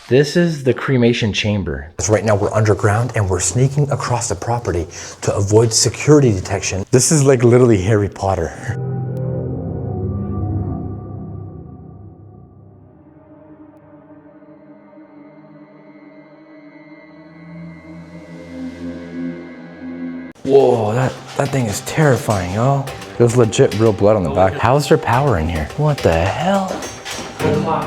This is the cremation chamber. Right now we're underground and we're sneaking across the property to avoid security detection. This is like literally Harry Potter. Whoa, that thing is terrifying, yo. There's legit real blood on the back. How's there power in here? What the hell?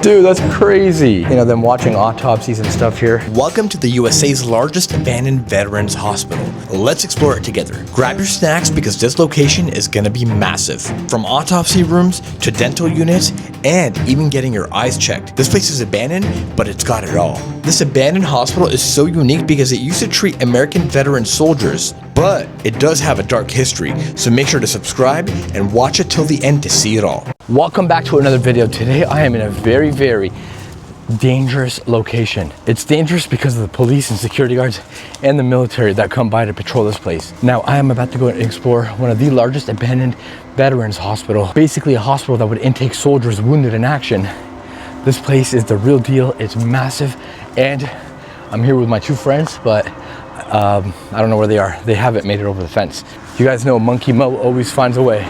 Dude, that's crazy. You know, them watching autopsies and stuff here. Welcome to the USA's largest abandoned veterans hospital. Let's explore it together. Grab your snacks because this location is gonna be massive. From autopsy rooms to dental units and even getting your eyes checked. This place is abandoned, but it's got it all. This abandoned hospital is so unique because it used to treat American veteran soldiers, but it does have a dark history, so make sure to subscribe and watch it till the end to see it all. Welcome back to another video. Today I am in a very, very dangerous location. It's dangerous because of the police and security guards and the military that come by to patrol this place. Now I am about to go and explore one of the largest abandoned veterans hospital, basically a hospital that would intake soldiers wounded in action. This place is the real deal. It's massive, and I'm here with my two friends, but I don't know where they are. They haven't made it over the fence. You guys know Monkey Mo always finds a way.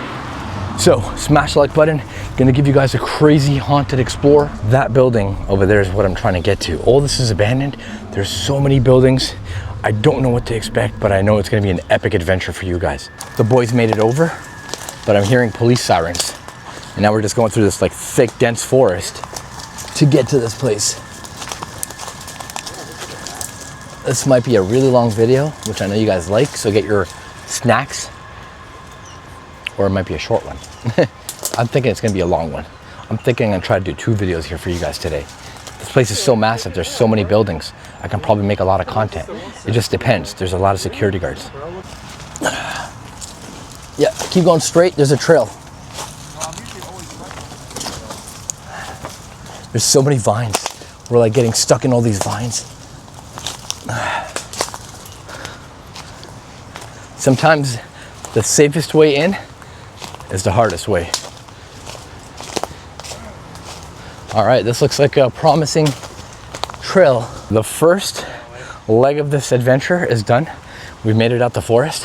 So smash the like button. Gonna give you guys a crazy haunted explore. That building over there is what I'm trying to get to. All this is abandoned. There's so many buildings. I don't know what to expect, but I know it's gonna be an epic adventure for you guys. The boys made it over, but I'm hearing police sirens. And now we're just going through this like thick, dense forest to get to this place. This might be a really long video, which I know you guys like, so get your snacks, or it might be a short one. I'm thinking it's gonna be a long one. I'm thinking I'm gonna try to do 2 videos here for you guys today. This place is so massive, there's so many buildings. I can probably make a lot of content. It just depends, there's a lot of security guards. Yeah, keep going straight, there's a trail. There's so many vines. We're like getting stuck in all these vines. Sometimes the safest way in is the hardest way. All right, this looks like a promising trail. The first leg of this adventure is done. We've made it out the forest.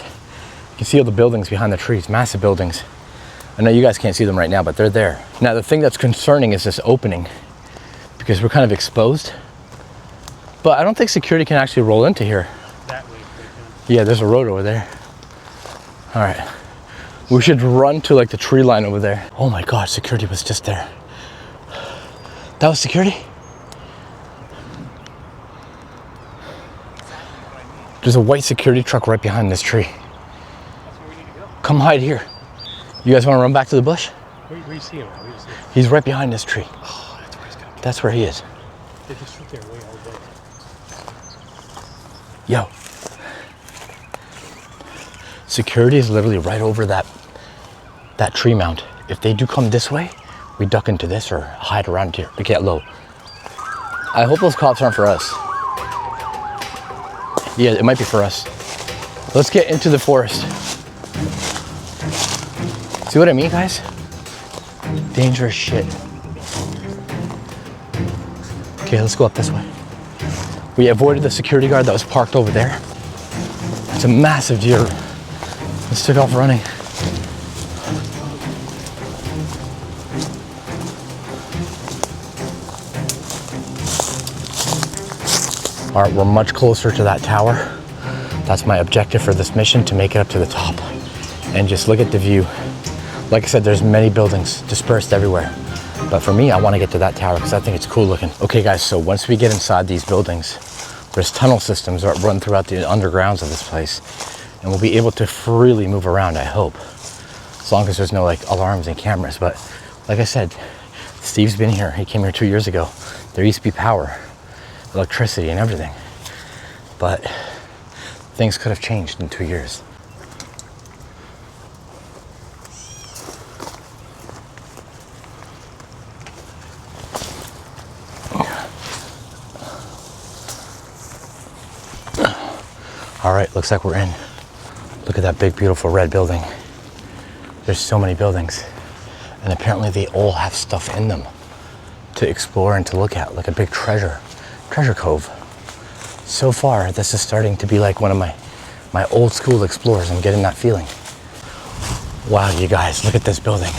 You can see all the buildings behind the trees, massive buildings. I know you guys can't see them right now, but they're there. Now the thing that's concerning is this opening, because we're kind of exposed. But I don't think security can actually roll into here. That way, yeah, there's a road over there. All right, we should run to like the tree line over there. Oh my God, security was just there. That was security? There's a white security truck right behind this tree. That's where we need to go. Come hide here. You guys want to run back to the bush? Where you see him? Where you see him? He's right behind this tree. Oh, that's where he's gonna be. That's where he is. They just sit there way all day. Yo. Security is literally right over that tree mount. If they do come this way, we duck into this or hide around here. We get low. I hope those cops aren't for us. Yeah, it might be for us. Let's get into the forest. See what I mean, guys? Dangerous shit. Okay, let's go up this way. We avoided the security guard that was parked over there. It's a massive deer. Let's take off running. All right, we're much closer to that tower. That's my objective for this mission, to make it up to the top and just look at the view. Like I said, there's many buildings dispersed everywhere. But for me, I want to get to that tower because I think it's cool looking. Okay guys, so once we get inside these buildings, there's tunnel systems that run throughout the undergrounds of this place. And we'll be able to freely move around, I hope. As long as there's no like alarms and cameras. But like I said, Steve's been here. He came here 2 years ago. There used to be power, electricity and everything. But things could have changed in 2 years. All right, looks like we're in. Look at that big, beautiful red building. There's so many buildings. And apparently they all have stuff in them to explore and to look at, like a big treasure treasure cove. So far, this is starting to be like one of my old school explorers. I'm getting that feeling. Wow, you guys, look at this building.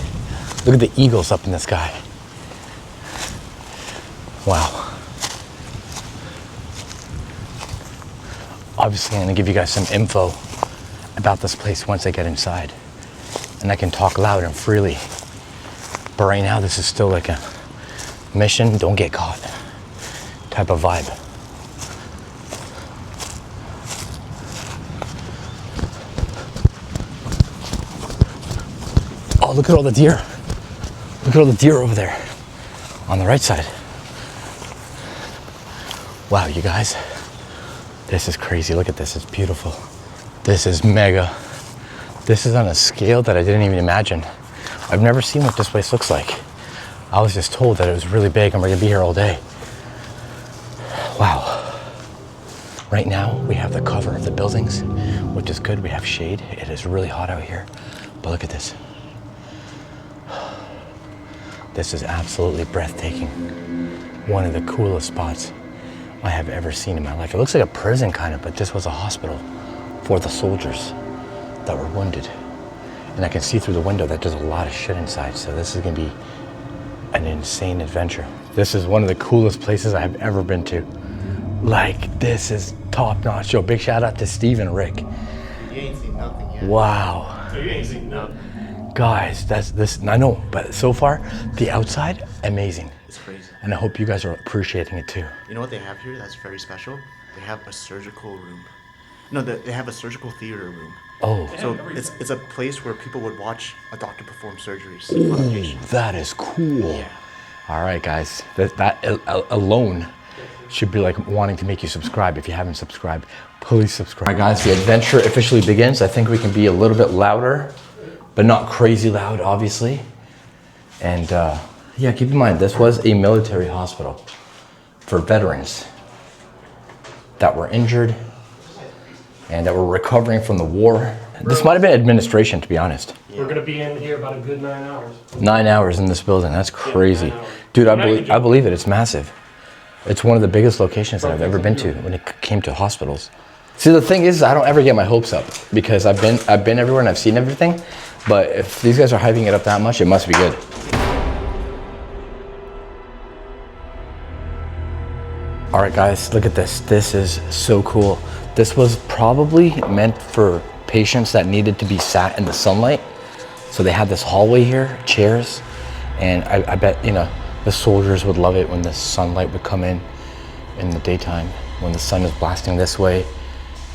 Look at the eagles up in the sky. Wow. Obviously, I'm gonna give you guys some info about this place once I get inside. And I can talk loud and freely. But right now, this is still like a mission, don't get caught type of vibe. Oh, look at all the deer. Look at all the deer over there on the right side. Wow, you guys, this is crazy. Look at this, it's beautiful. This is mega. This is on a scale that I didn't even imagine. I've never seen what this place looks like. I was just told that it was really big and we're gonna be here all day. Wow. Right now, we have the cover of the buildings, which is good. We have shade. It is really hot out here, but look at this. This is absolutely breathtaking. One of the coolest spots I have ever seen in my life. It looks like a prison kind of, but this was a hospital for the soldiers that were wounded. And I can see through the window that there's a lot of shit inside. So this is gonna be an insane adventure. This is one of the coolest places I've ever been to. Like, this is top notch. Yo, big shout out to Steve and Rick. You ain't seen nothing yet. Wow. So you ain't seen nothing. Guys, that's this, I know, but so far, the outside, amazing. It's crazy. And I hope you guys are appreciating it too. You know what they have here that's very special? They have a surgical room. No, they have a surgical theater room. Oh, So it's a place where people would watch a doctor perform surgeries on a patient. that is cool. Yeah. All right, guys, that alone should be like wanting to make you subscribe. If you haven't subscribed, please subscribe. All right, guys, the adventure officially begins. I think we can be a little bit louder, but not crazy loud, obviously. And yeah, keep in mind, this was a military hospital for veterans that were injured and that were recovering from the war. This might have been administration, to be honest. We're gonna be in here about a good 9 hours. 9 hours in this building, that's crazy. 9 hours. Dude, We're not even I believe it, it's massive. It's one of the biggest locations that I've ever been to when it came to hospitals. See, the thing is, I don't ever get my hopes up because I've been everywhere and I've seen everything. But if these guys are hyping it up that much, it must be good. All right, guys, look at this. This is so cool. This was probably meant for patients that needed to be sat in the sunlight. So they had this hallway here, chairs, and I bet, you know, the soldiers would love it when the sunlight would come in the daytime, when the sun is blasting this way.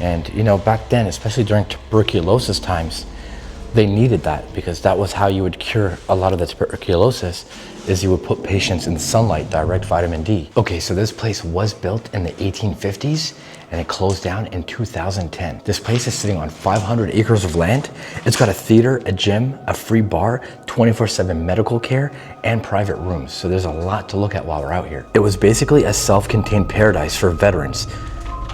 And, you know, back then, especially during tuberculosis times, they needed that because that was how you would cure a lot of the tuberculosis, is you would put patients in sunlight, direct vitamin D. Okay, so this place was built in the 1850s and it closed down in 2010. This place is sitting on 500 acres of land. It's got a theater, a gym, a free bar, 24/7 medical care, and private rooms. So there's a lot to look at while we're out here. It was basically a self-contained paradise for veterans,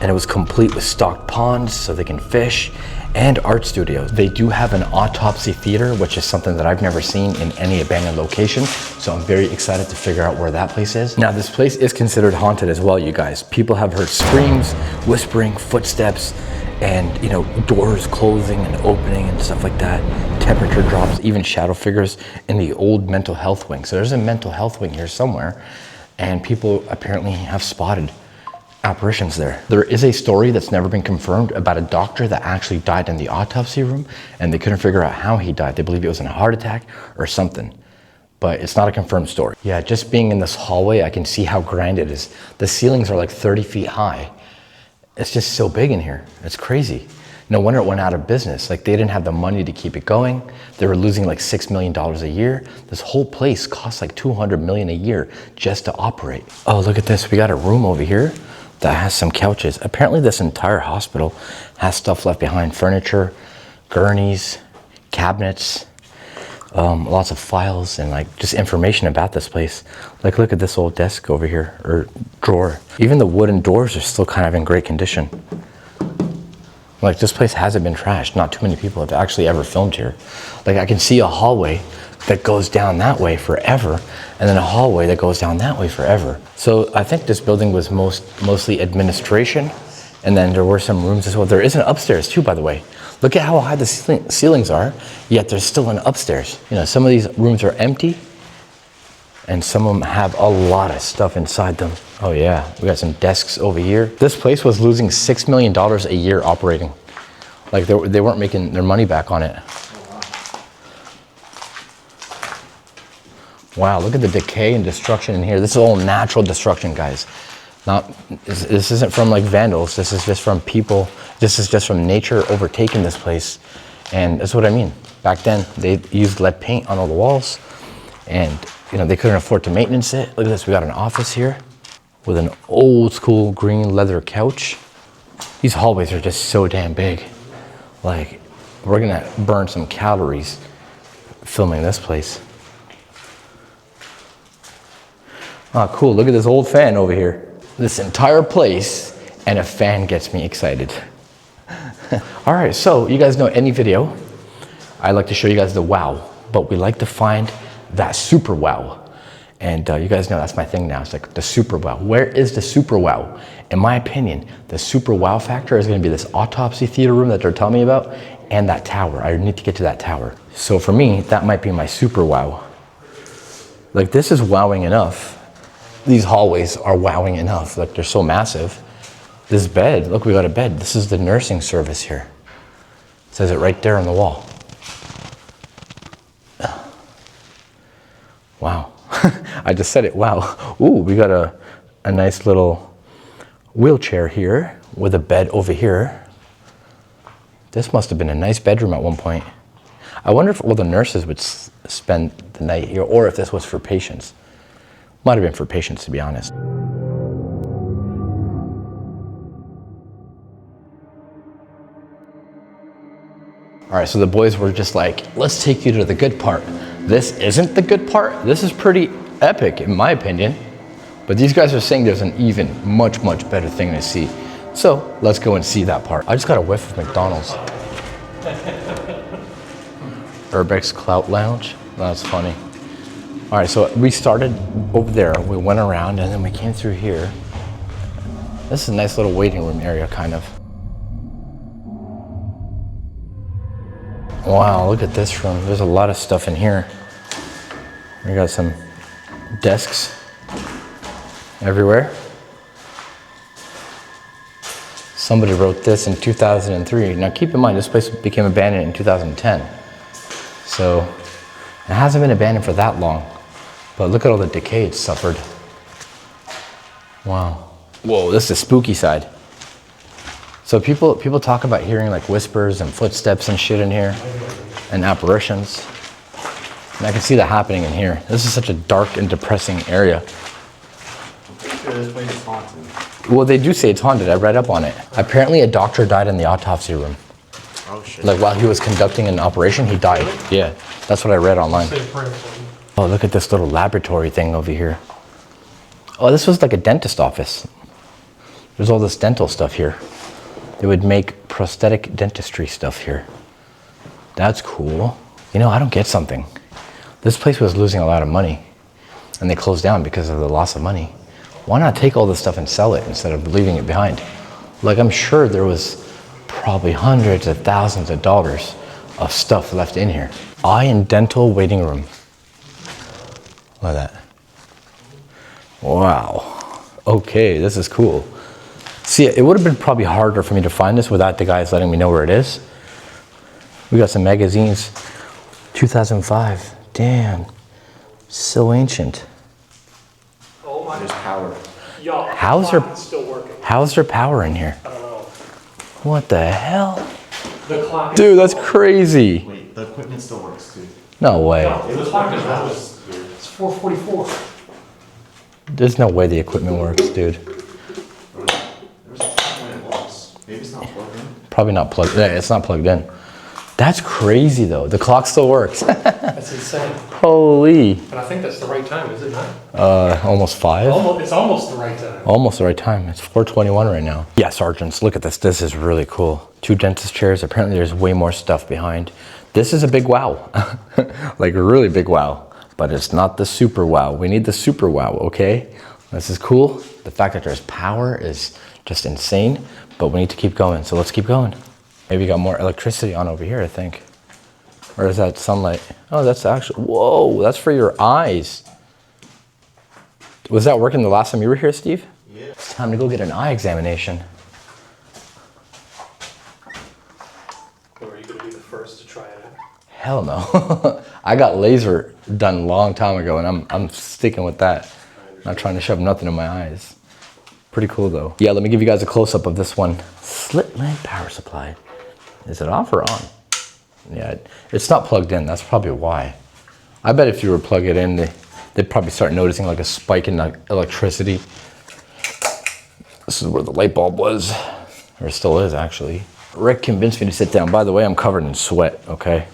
and it was complete with stocked ponds so they can fish, and art studios. They do have an autopsy theater, which is something that I've never seen in any abandoned location. So I'm very excited to figure out where that place is. Now, this place is considered haunted as well, you guys. People have heard screams, whispering, footsteps, and, you know, doors closing and opening and stuff like that. Temperature drops, even shadow figures in the old mental health wing. So there's a mental health wing here somewhere, and people apparently have spotted apparitions there. There is a story that's never been confirmed about a doctor that actually died in the autopsy room, and they couldn't figure out how he died. They believe it was in a heart attack or something, but it's not a confirmed story. Yeah, just being in this hallway, I can see how grand it is. The ceilings are like 30 feet high. It's just so big in here. It's crazy. No wonder it went out of business. Like, they didn't have the money to keep it going. They were losing like $6 million a year. This whole place costs like $200 million a year just to operate. Oh, look at this. We got a room over here that has some couches. Apparently this entire hospital has stuff left behind. Furniture, gurneys, cabinets, lots of files, and like just information about this place. Like, look at this old desk over here, or drawer. Even the wooden doors are still kind of in great condition. Like, this place hasn't been trashed. Not too many people have actually ever filmed here. Like, I can see a hallway that goes down that way forever, and then a hallway that goes down that way forever. So I think this building was mostly administration, and then there were some rooms as well. There is an upstairs too, by the way. Look at how high the ceilings are, yet there's still an upstairs. You know, some of these rooms are empty, and some of them have a lot of stuff inside them. Oh yeah, we got some desks over here. This place was losing $6 million a year operating. Like they weren't making their money back on it. Wow, look at the decay and destruction in here. This is all natural destruction, guys. This isn't from like vandals. This is just from people. This is just from nature overtaking this place. And that's what I mean. Back then, they used lead paint on all the walls, and you know, they couldn't afford to maintenance it. Look at this, we got an office here with an old school green leather couch. These hallways are just so damn big. Like, we're gonna burn some calories filming this place. Oh, cool, look at this old fan over here. This entire place and a fan gets me excited. All right, so you guys know any video, I like to show you guys the wow, but we like to find that super wow. And you guys know that's my thing now. It's like the super wow. Where is the super wow? In my opinion, the super wow factor is gonna be this autopsy theater room that they're telling me about, and that tower. I need to get to that tower. So for me, that might be my super wow. Like, this is wowing enough. These hallways are wowing enough. Like, they're so massive. This bed, look, we got a bed. This is the nursing service here. It says it right there on the wall. Wow. I just said it, wow. Ooh, we got a nice little wheelchair here with a bed over here. This must have been a nice bedroom at one point. I wonder if all the nurses would spend the night here, or if this was for patients. Might have been for patients, to be honest. All right, so the boys were just like, let's take you to the good part. This isn't the good part. This is pretty epic, in my opinion. But these guys are saying there's an even much better thing to see. So let's go and see that part. I just got a whiff of McDonald's. Urbex Clout Lounge. That's funny. All right, so we started over there. We went around and then we came through here. This is a nice little waiting room area, kind of. Wow, look at this room. There's a lot of stuff in here. We got some desks everywhere. Somebody wrote this in 2003. Now keep in mind, this place became abandoned in 2010. So it hasn't been abandoned for that long, but look at all the decay it's suffered. Wow. Whoa, this is the spooky side. So people talk about hearing like whispers and footsteps and shit in here, and apparitions. And I can see that happening in here. This is such a dark and depressing area. This place is haunted. Well, they do say it's haunted. I read up on it. Apparently a doctor died in the autopsy room. Oh shit. Like while he was conducting an operation, he died. Yeah, that's what I read online. Oh, look at this little laboratory thing over here. Oh, this was like a dentist office. There's all this dental stuff here. They would make prosthetic dentistry stuff here. That's cool. You know, I don't get something. This place was losing a lot of money, and they closed down because of the loss of money. Why not take all this stuff and sell it instead of leaving it behind? Like, I'm sure there was probably hundreds of thousands of dollars of stuff left in here. Eye and dental waiting room. Look at that. Wow. Okay, this is cool. See, it would have been probably harder for me to find this without the guys letting me know where it is. We got some magazines. 2005. Damn. So ancient. Oh my. There's power. Y'all, How's the clock is still working. How's there power in here? I don't know. What the hell? The clock is Dude, that's still crazy. Wait, the equipment still works, dude. No way. working. The clock is rolling. It's 4:44. There's no way the equipment works, dude. There was a time when it was. Maybe it's not plugged in. Probably not plugged. Yeah, it's not plugged in. That's crazy though. The clock still works. That's insane. Holy. But I think that's the right time, is it not? Almost 5. It's almost the right time. Almost the right time. It's 4:21 right now. Yeah, sergeants, look at this. This is really cool. 2 dentist chairs. Apparently there's way more stuff behind. This is a big wow. Like a really big wow. But it's not the super wow. We need the super wow, okay? This is cool. The fact that there's power is just insane. But we need to keep going, so let's keep going. Maybe you got more electricity on over here, I think. Or is that sunlight? Oh, that's actually, whoa, that's for your eyes. Was that working the last time you were here, Steve? Yeah. It's time to go get an eye examination. Or are you going to be the first to try it out? Hell no. I got laser done a long time ago, and I'm sticking with that. Not trying to shove nothing in my eyes. Pretty cool though. Yeah, let me give you guys a close-up of this one. Slit lamp power supply. Is it off or on? Yeah, it's not plugged in. That's probably why. I bet if you were to plug it in, they'd probably start noticing like a spike in electricity. This is where the light bulb was, or still is actually. Rick convinced me to sit down. By the way, I'm covered in sweat, okay?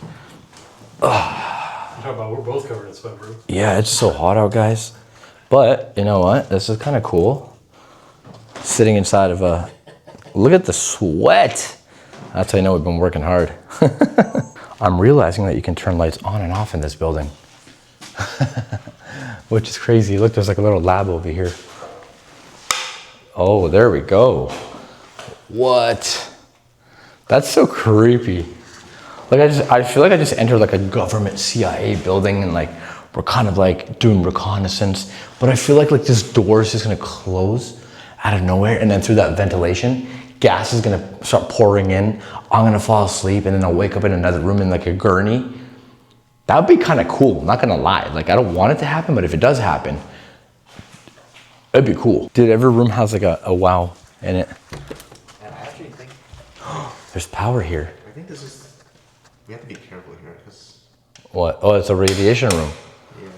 You're talking about we're both covered in sweat, bro. Yeah, it's so hot out, guys. But you know what? This is kind of cool. Sitting inside of a, look at the sweat. That's how you know we've been working hard. I'm realizing that you can turn lights on and off in this building. Which is crazy. Look, there's like a little lab over here. Oh, there we go. What? That's so creepy. Like I feel like I just entered like a government CIA building and like we're kind of like doing reconnaissance. But I feel like this door is just gonna close out of nowhere, and then through that ventilation, gas is gonna start pouring in. I'm gonna fall asleep, and then I'll wake up in another room in like a gurney. That would be kind of cool, I'm not gonna lie. Like, I don't want it to happen, but if it does happen, it'd be cool. Dude, every room has like a wow in it. And I actually think There's power here. I think this is, we have to be careful here because What? Oh, it's a radiation room. yeah.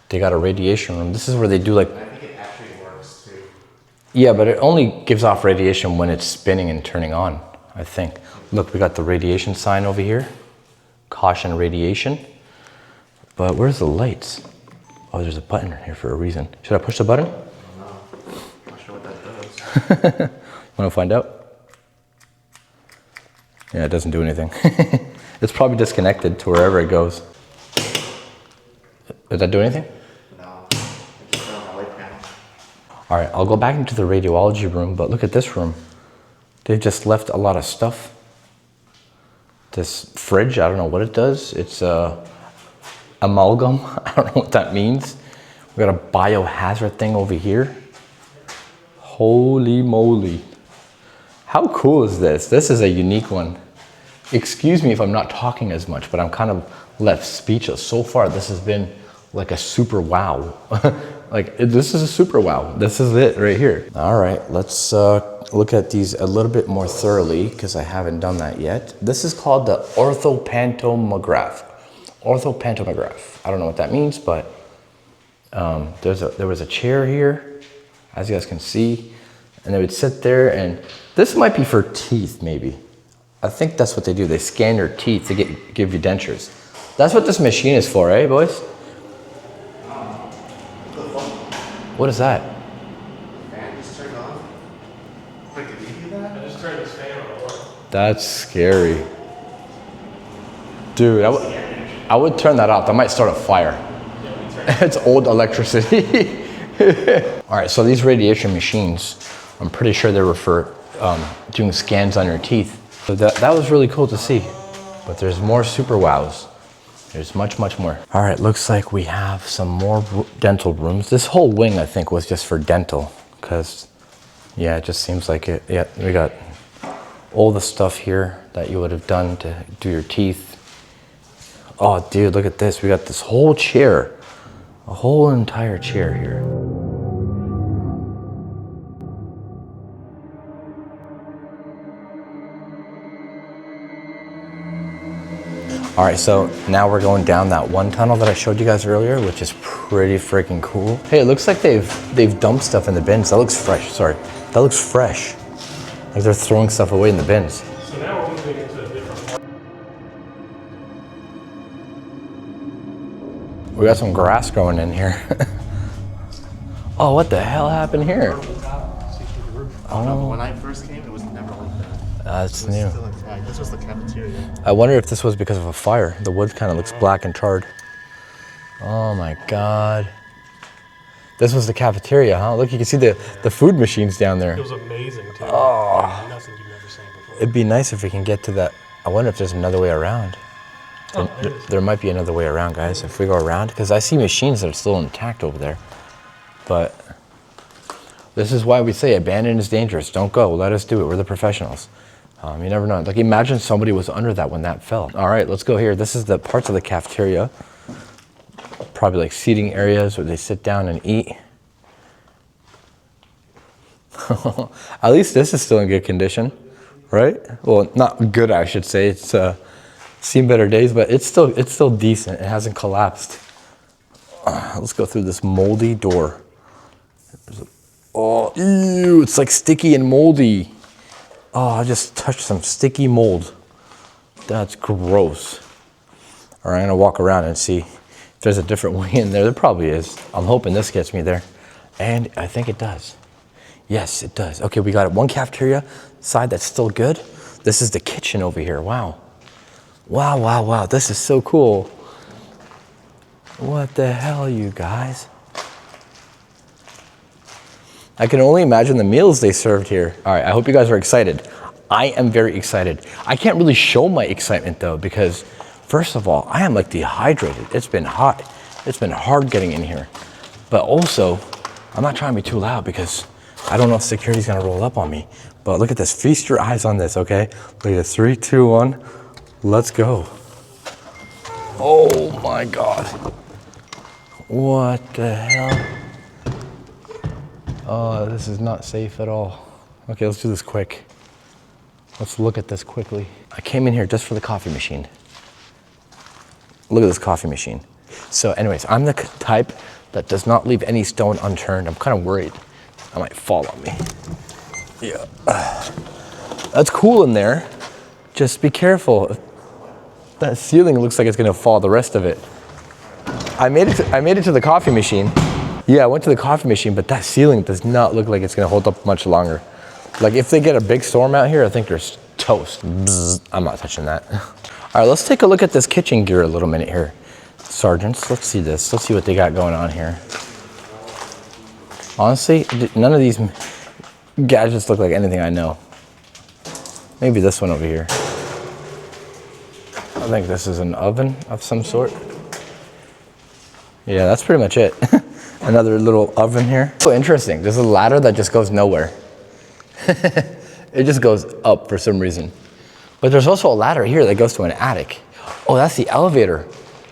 They got a radiation room. This is where they do like, I think it actually works too. yeah, but it only gives off radiation when it's spinning and turning on, I think. Look, we got the radiation sign over here. Caution radiation. But where's the lights? Oh, there's a button here for a reason. Should I push the button? No, I'm not sure what that does. Want to find out? Yeah, it doesn't do anything. It's probably disconnected to wherever it goes. Does that do anything? No, it's just on the light panel. All right, I'll go back into the radiology room, but look at this room. They've just left a lot of stuff. This fridge, I don't know what it does. It's amalgam. I don't know what that means. We got a biohazard thing over here. Holy moly. How cool is this? This is a unique one. Excuse me if I'm not talking as much, but I'm kind of left speechless. So far, this has been like a super wow. This is a super wow. This is it right here. All right, let's look at these a little bit more thoroughly because I haven't done that yet. This is called the orthopantomograph. Orthopantomograph. I don't know what that means, but there was a chair here, as you guys can see, and they would sit there, and this might be for teeth, maybe. I think that's what they do. They scan your teeth to give you dentures. That's what this machine is for, eh, boys? What is that? Fan just turned on. Wait, did you do that? I just turned this fan on. That's scary. Dude, I would turn that off. That might start a fire. It's old electricity. All right, so these radiation machines, I'm pretty sure they were for doing scans on your teeth. So that was really cool to see. But there's more super wows. There's much, much more. All right, looks like we have some more dental rooms. This whole wing, I think, was just for dental because, yeah, it just seems like it. Yeah, we got all the stuff here that you would have done to do your teeth. Oh, dude, look at this. We got this whole chair, a whole entire chair here. All right, so now we're going down that one tunnel that I showed you guys earlier, which is pretty freaking cool. Hey, it looks like they've dumped stuff in the bins. That looks fresh, sorry. That looks fresh. Like they're throwing stuff away in the bins. So now we're moving into a different part. We got some grass growing in here. Oh, what the hell happened here? Oh no, but when I first came, it was never like that. That's It was new. still intact. This was the cafeteria. I wonder if this was because of a fire. The wood kind of looks black and charred. Oh my God. This was the cafeteria, huh? Look, you can see the food machines down there. It was amazing too. Oh. Nothing you've never seen before. It'd be nice if we can get to that. I wonder if there's another way around. There might be another way around, guys, if we go around. Because I see machines that are still intact over there. But this is why we say abandoned is dangerous. Don't go. Let us do it. We're the professionals. You never know. Like, imagine somebody was under that when that fell. All right, let's go here. This is the parts of the cafeteria. Probably like seating areas where they sit down and eat. At least this is still in good condition, right? Well, not good, I should say. It's seen better days, but it's still decent. It hasn't collapsed. Let's go through this moldy door. Oh, ew, it's like sticky and moldy. Oh, I just touched some sticky mold. That's gross. All right, I'm gonna walk around and see if there's a different way in there. There probably is. I'm hoping this gets me there. And I think it does. Yes, it does. Okay, we got it. One cafeteria side that's still good. This is the kitchen over here. Wow. Wow, wow, wow. This is so cool. What the hell, you guys? I can only imagine the meals they served here. All right, I hope you guys are excited. I am very excited. I can't really show my excitement though, because first of all, I am like dehydrated. It's been hot. It's been hard getting in here. But also, I'm not trying to be too loud because I don't know if security's gonna roll up on me. But look at this, feast your eyes on this, okay? Look at this, 3, 2, 1, let's go. Oh my God. What the hell? Oh, this is not safe at all. Okay, let's do this quick. Let's look at this quickly. I came in here just for the coffee machine. Look at this coffee machine. So anyways, I'm the type that does not leave any stone unturned. I'm kind of worried I might fall on me. Yeah. That's cool in there. Just be careful. That ceiling looks like it's gonna fall, the rest of it. I made it to the coffee machine. Yeah, I went to the coffee machine, but that ceiling does not look like it's gonna hold up much longer. Like if they get a big storm out here, I think they're toast. Bzz, I'm not touching that. All right, let's take a look at this kitchen gear a little minute here. Sergeants, let's see this. Let's see what they got going on here. Honestly, none of these gadgets look like anything I know. Maybe this one over here. I think this is an oven of some sort. Yeah, that's pretty much it. Another little oven here. So interesting, there's a ladder that just goes nowhere. It just goes up for some reason. But there's also a ladder here that goes to an attic. Oh, that's the elevator.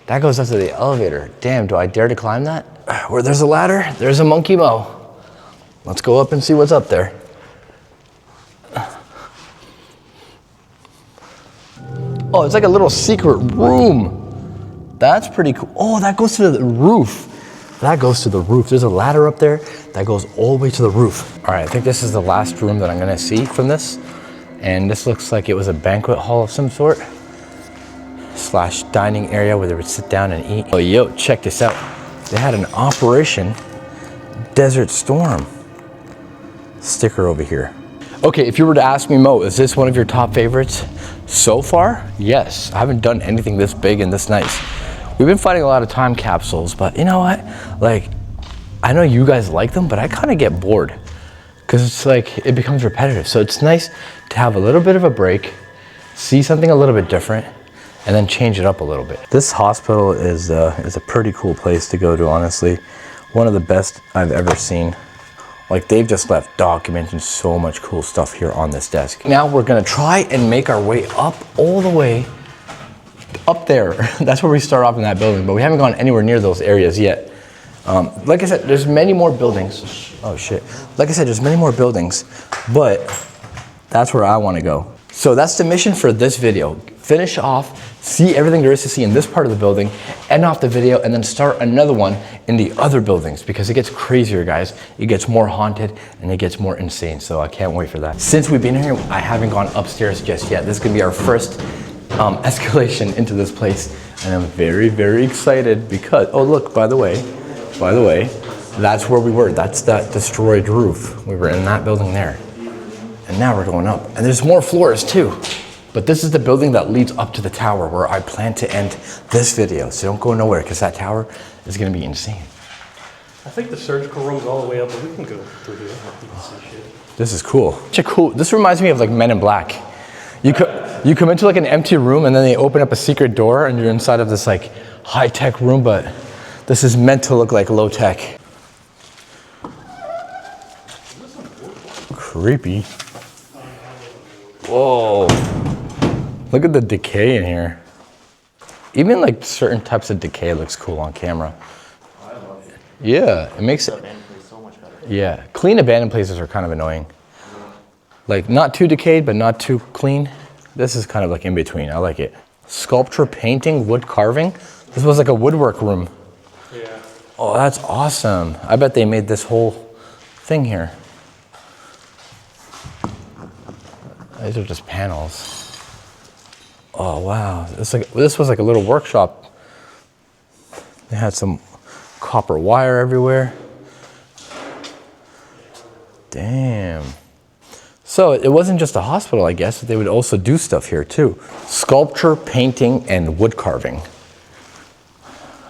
That goes up to the elevator. Damn, do I dare to climb that? Where there's a ladder, there's a monkey mo. Let's go up and see what's up there. Oh, it's like a little secret room. That's pretty cool. Oh, that goes to the roof. That goes to the roof. There's a ladder up there that goes all the way to the roof. All right, I think this is the last room that I'm gonna see from this. And this looks like it was a banquet hall of some sort. / dining area where they would sit down and eat. Oh, yo, check this out. They had an Operation Desert Storm sticker over here. Okay, if you were to ask me, Mo, is this one of your top favorites so far? Yes, I haven't done anything this big and this nice. We've been finding a lot of time capsules, but you know what? Like, I know you guys like them, but I kind of get bored because it's like, it becomes repetitive. So it's nice to have a little bit of a break, see something a little bit different, and then change it up a little bit. This hospital is a pretty cool place to go to, honestly. One of the best I've ever seen. Like, they've just left documents and so much cool stuff here on this desk. Now we're gonna try and make our way up all the way up there. That's where we start off in that building, but we haven't gone anywhere near those areas yet. Like I said, there's many more buildings. Oh shit. Like I said, there's many more buildings, but that's where I wanna go. So that's the mission for this video. Finish off, see everything there is to see in this part of the building, end off the video, and then start another one in the other buildings because it gets crazier, guys. It gets more haunted and it gets more insane, so I can't wait for that. Since we've been here, I haven't gone upstairs just yet. This is gonna be our first escalation into this place, and I'm very, very excited because, oh look, by the way, that's where we were. That's that destroyed roof. We were in that building there. And now we're going up. And there's more floors too. But this is the building that leads up to the tower where I plan to end this video. So don't go nowhere because that tower is gonna be insane. I think the surgical room's all the way up, but we can go through here. You can see shit. This is cool. This reminds me of like Men in Black. You come into like an empty room and then they open up a secret door and you're inside of this like high-tech room, but this is meant to look like low-tech. Creepy. Whoa. Look at the decay in here. Even like certain types of decay looks cool on camera. I love it. Yeah, it makes it. Abandoned place so much better. Yeah, clean abandoned places are kind of annoying. Like not too decayed, but not too clean. This is kind of like in between. I like it. Sculpture, painting, wood carving. This was like a woodwork room. Yeah. Oh, that's awesome. I bet they made this whole thing here. These are just panels. Oh wow, this was like a little workshop. They had some copper wire everywhere. Damn. So it wasn't just a hospital, I guess. They would also do stuff here too. Sculpture, painting, and wood carving.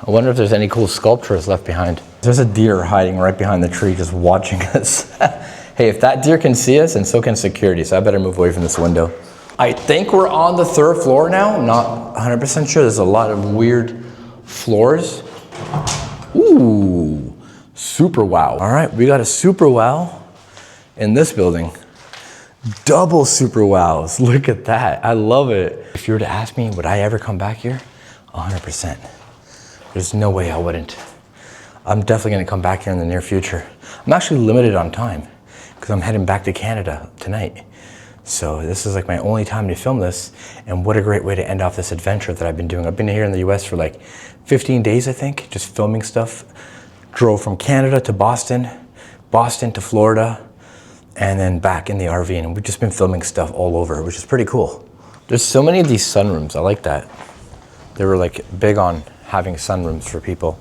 I wonder if there's any cool sculptures left behind. There's a deer hiding right behind the tree just watching us. Hey, if that deer can see us, and so can security, so I better move away from this window. I think we're on the 3rd floor now. I'm not 100% sure. There's a lot of weird floors. Ooh, super wow. All right, we got a super wow in this building. Double super wows. Look at that. I love it. If you were to ask me, would I ever come back here? 100%. There's no way I wouldn't. I'm definitely gonna come back here in the near future. I'm actually limited on time because I'm heading back to Canada tonight. So this is like my only time to film this, and what a great way to end off this adventure that I've been doing. I've been here in the US for like 15 days, I think, just filming stuff. Drove from Canada to Boston, Boston to Florida, and then back in the RV, and we've just been filming stuff all over, which is pretty cool. There's so many of these sunrooms, I like that. They were like big on having sunrooms for people.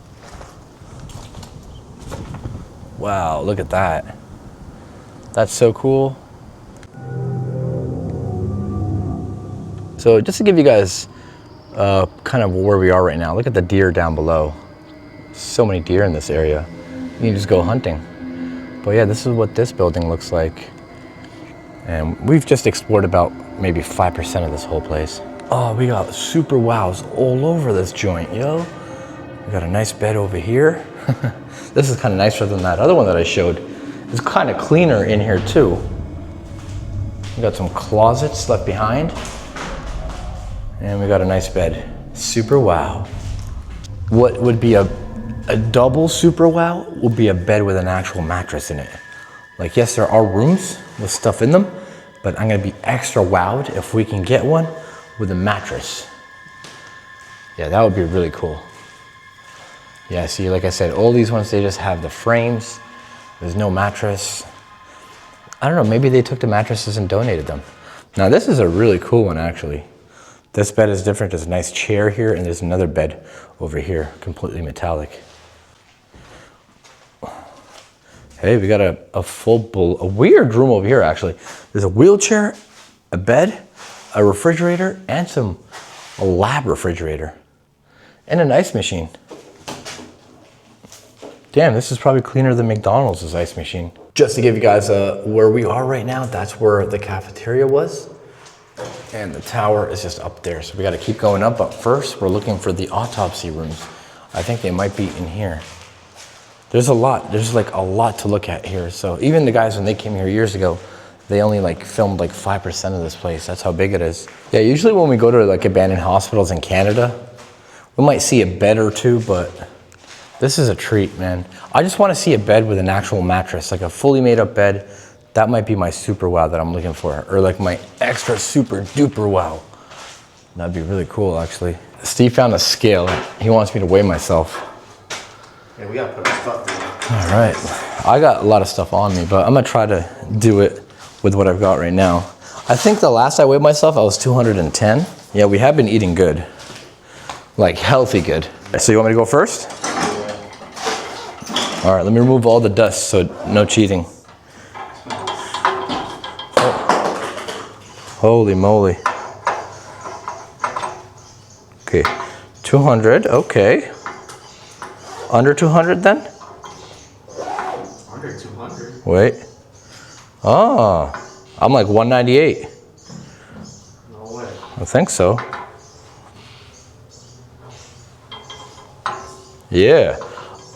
Wow, look at that. That's so cool. So just to give you guys kind of where we are right now, look at the deer down below. So many deer in this area. You can just go hunting. But yeah, this is what this building looks like. And we've just explored about maybe 5% of this whole place. Oh, we got super wows all over this joint, yo. We got a nice bed over here. This is kind of nicer than that other one that I showed. It's kind of cleaner in here too. We got some closets left behind. And we got a nice bed. Super wow. What would be a double super wow would be a bed with an actual mattress in it. Like, yes, there are rooms with stuff in them, but I'm gonna be extra wowed if we can get one with a mattress. Yeah, that would be really cool. Yeah, see, like I said, all these ones, they just have the frames. There's no mattress. I don't know, maybe they took the mattresses and donated them. Now, this is a really cool one, actually. This bed is different. There's a nice chair here, and there's another bed over here, completely metallic. Hey, we got a weird room over here, actually. There's a wheelchair, a bed, a refrigerator, and a lab refrigerator, and an ice machine. Damn, this is probably cleaner than McDonald's ice machine. Just to give you guys where we are right now, that's where the cafeteria was. And the tower is just up there. So we gotta keep going up, but first we're looking for the autopsy rooms. I think they might be in here. There's like a lot to look at here. So even the guys, when they came here years ago, they only like filmed like 5% of this place. That's how big it is. Yeah, usually when we go to like abandoned hospitals in Canada, we might see a bed or two, but this is a treat, man. I just wanna see a bed with an actual mattress, like a fully made up bed. That might be my super wow that I'm looking for, or like my extra super duper wow. That'd be really cool, actually. Steve found a scale. He wants me to weigh myself. Yeah, we gotta put our stuff in. All right, I got a lot of stuff on me, but I'm gonna try to do it with what I've got right now. I think the last I weighed myself, I was 210. Yeah, we have been eating good, like healthy good. So you want me to go first? All right, let me remove all the dust, so no cheating. Oh. Holy moly. Okay, 200, okay. Under 200 then? Under 200? Wait. Oh, I'm like 198. No way. I think so. Yeah,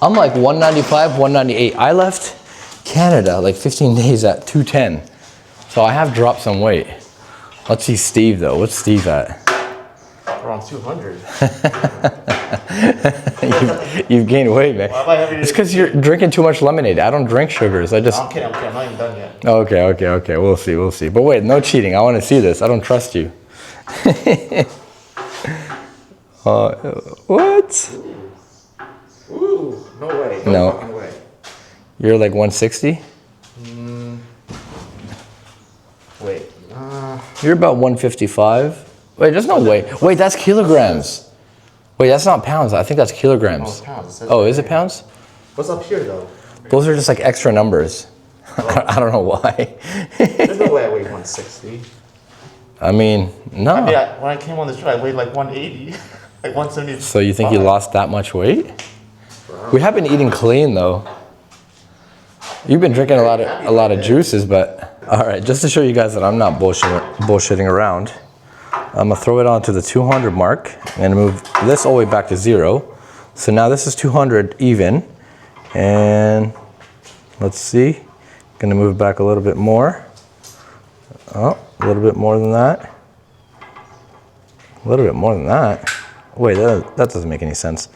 I'm like 195, 198. I left Canada like 15 days at 210. So I have dropped some weight. Let's see Steve though. What's Steve at? Around 200. You've gained weight, man. It's because you're drinking too much lemonade. I don't drink sugars. I'm kidding. I'm not even done yet. Okay. We'll see. But wait, no cheating. I want to see this. I don't trust you. What? Ooh, no way. No. Fucking way. You're like 160? Wait. You're about 155. Wait, there's no way. Wait, that's kilograms. Wait, that's not pounds. I think that's kilograms. Oh, pounds. Oh, is it pounds? What's up here though? Those are just like extra numbers. I don't know why. There's no way I weigh 160. I mean, no. I mean, when I came on this trip, I weighed like 180, like 170. So you think you lost that much weight? We have been eating clean though. You've been drinking a lot of juices, but all right, just to show you guys that I'm not bullshitting around, I'm gonna throw it onto the 200 mark and move this all the way back to 0. So now this is 200 even, and let's see, gonna move back a little bit more. Oh, a little bit more than that. A little bit more than that. Wait, that doesn't make any sense.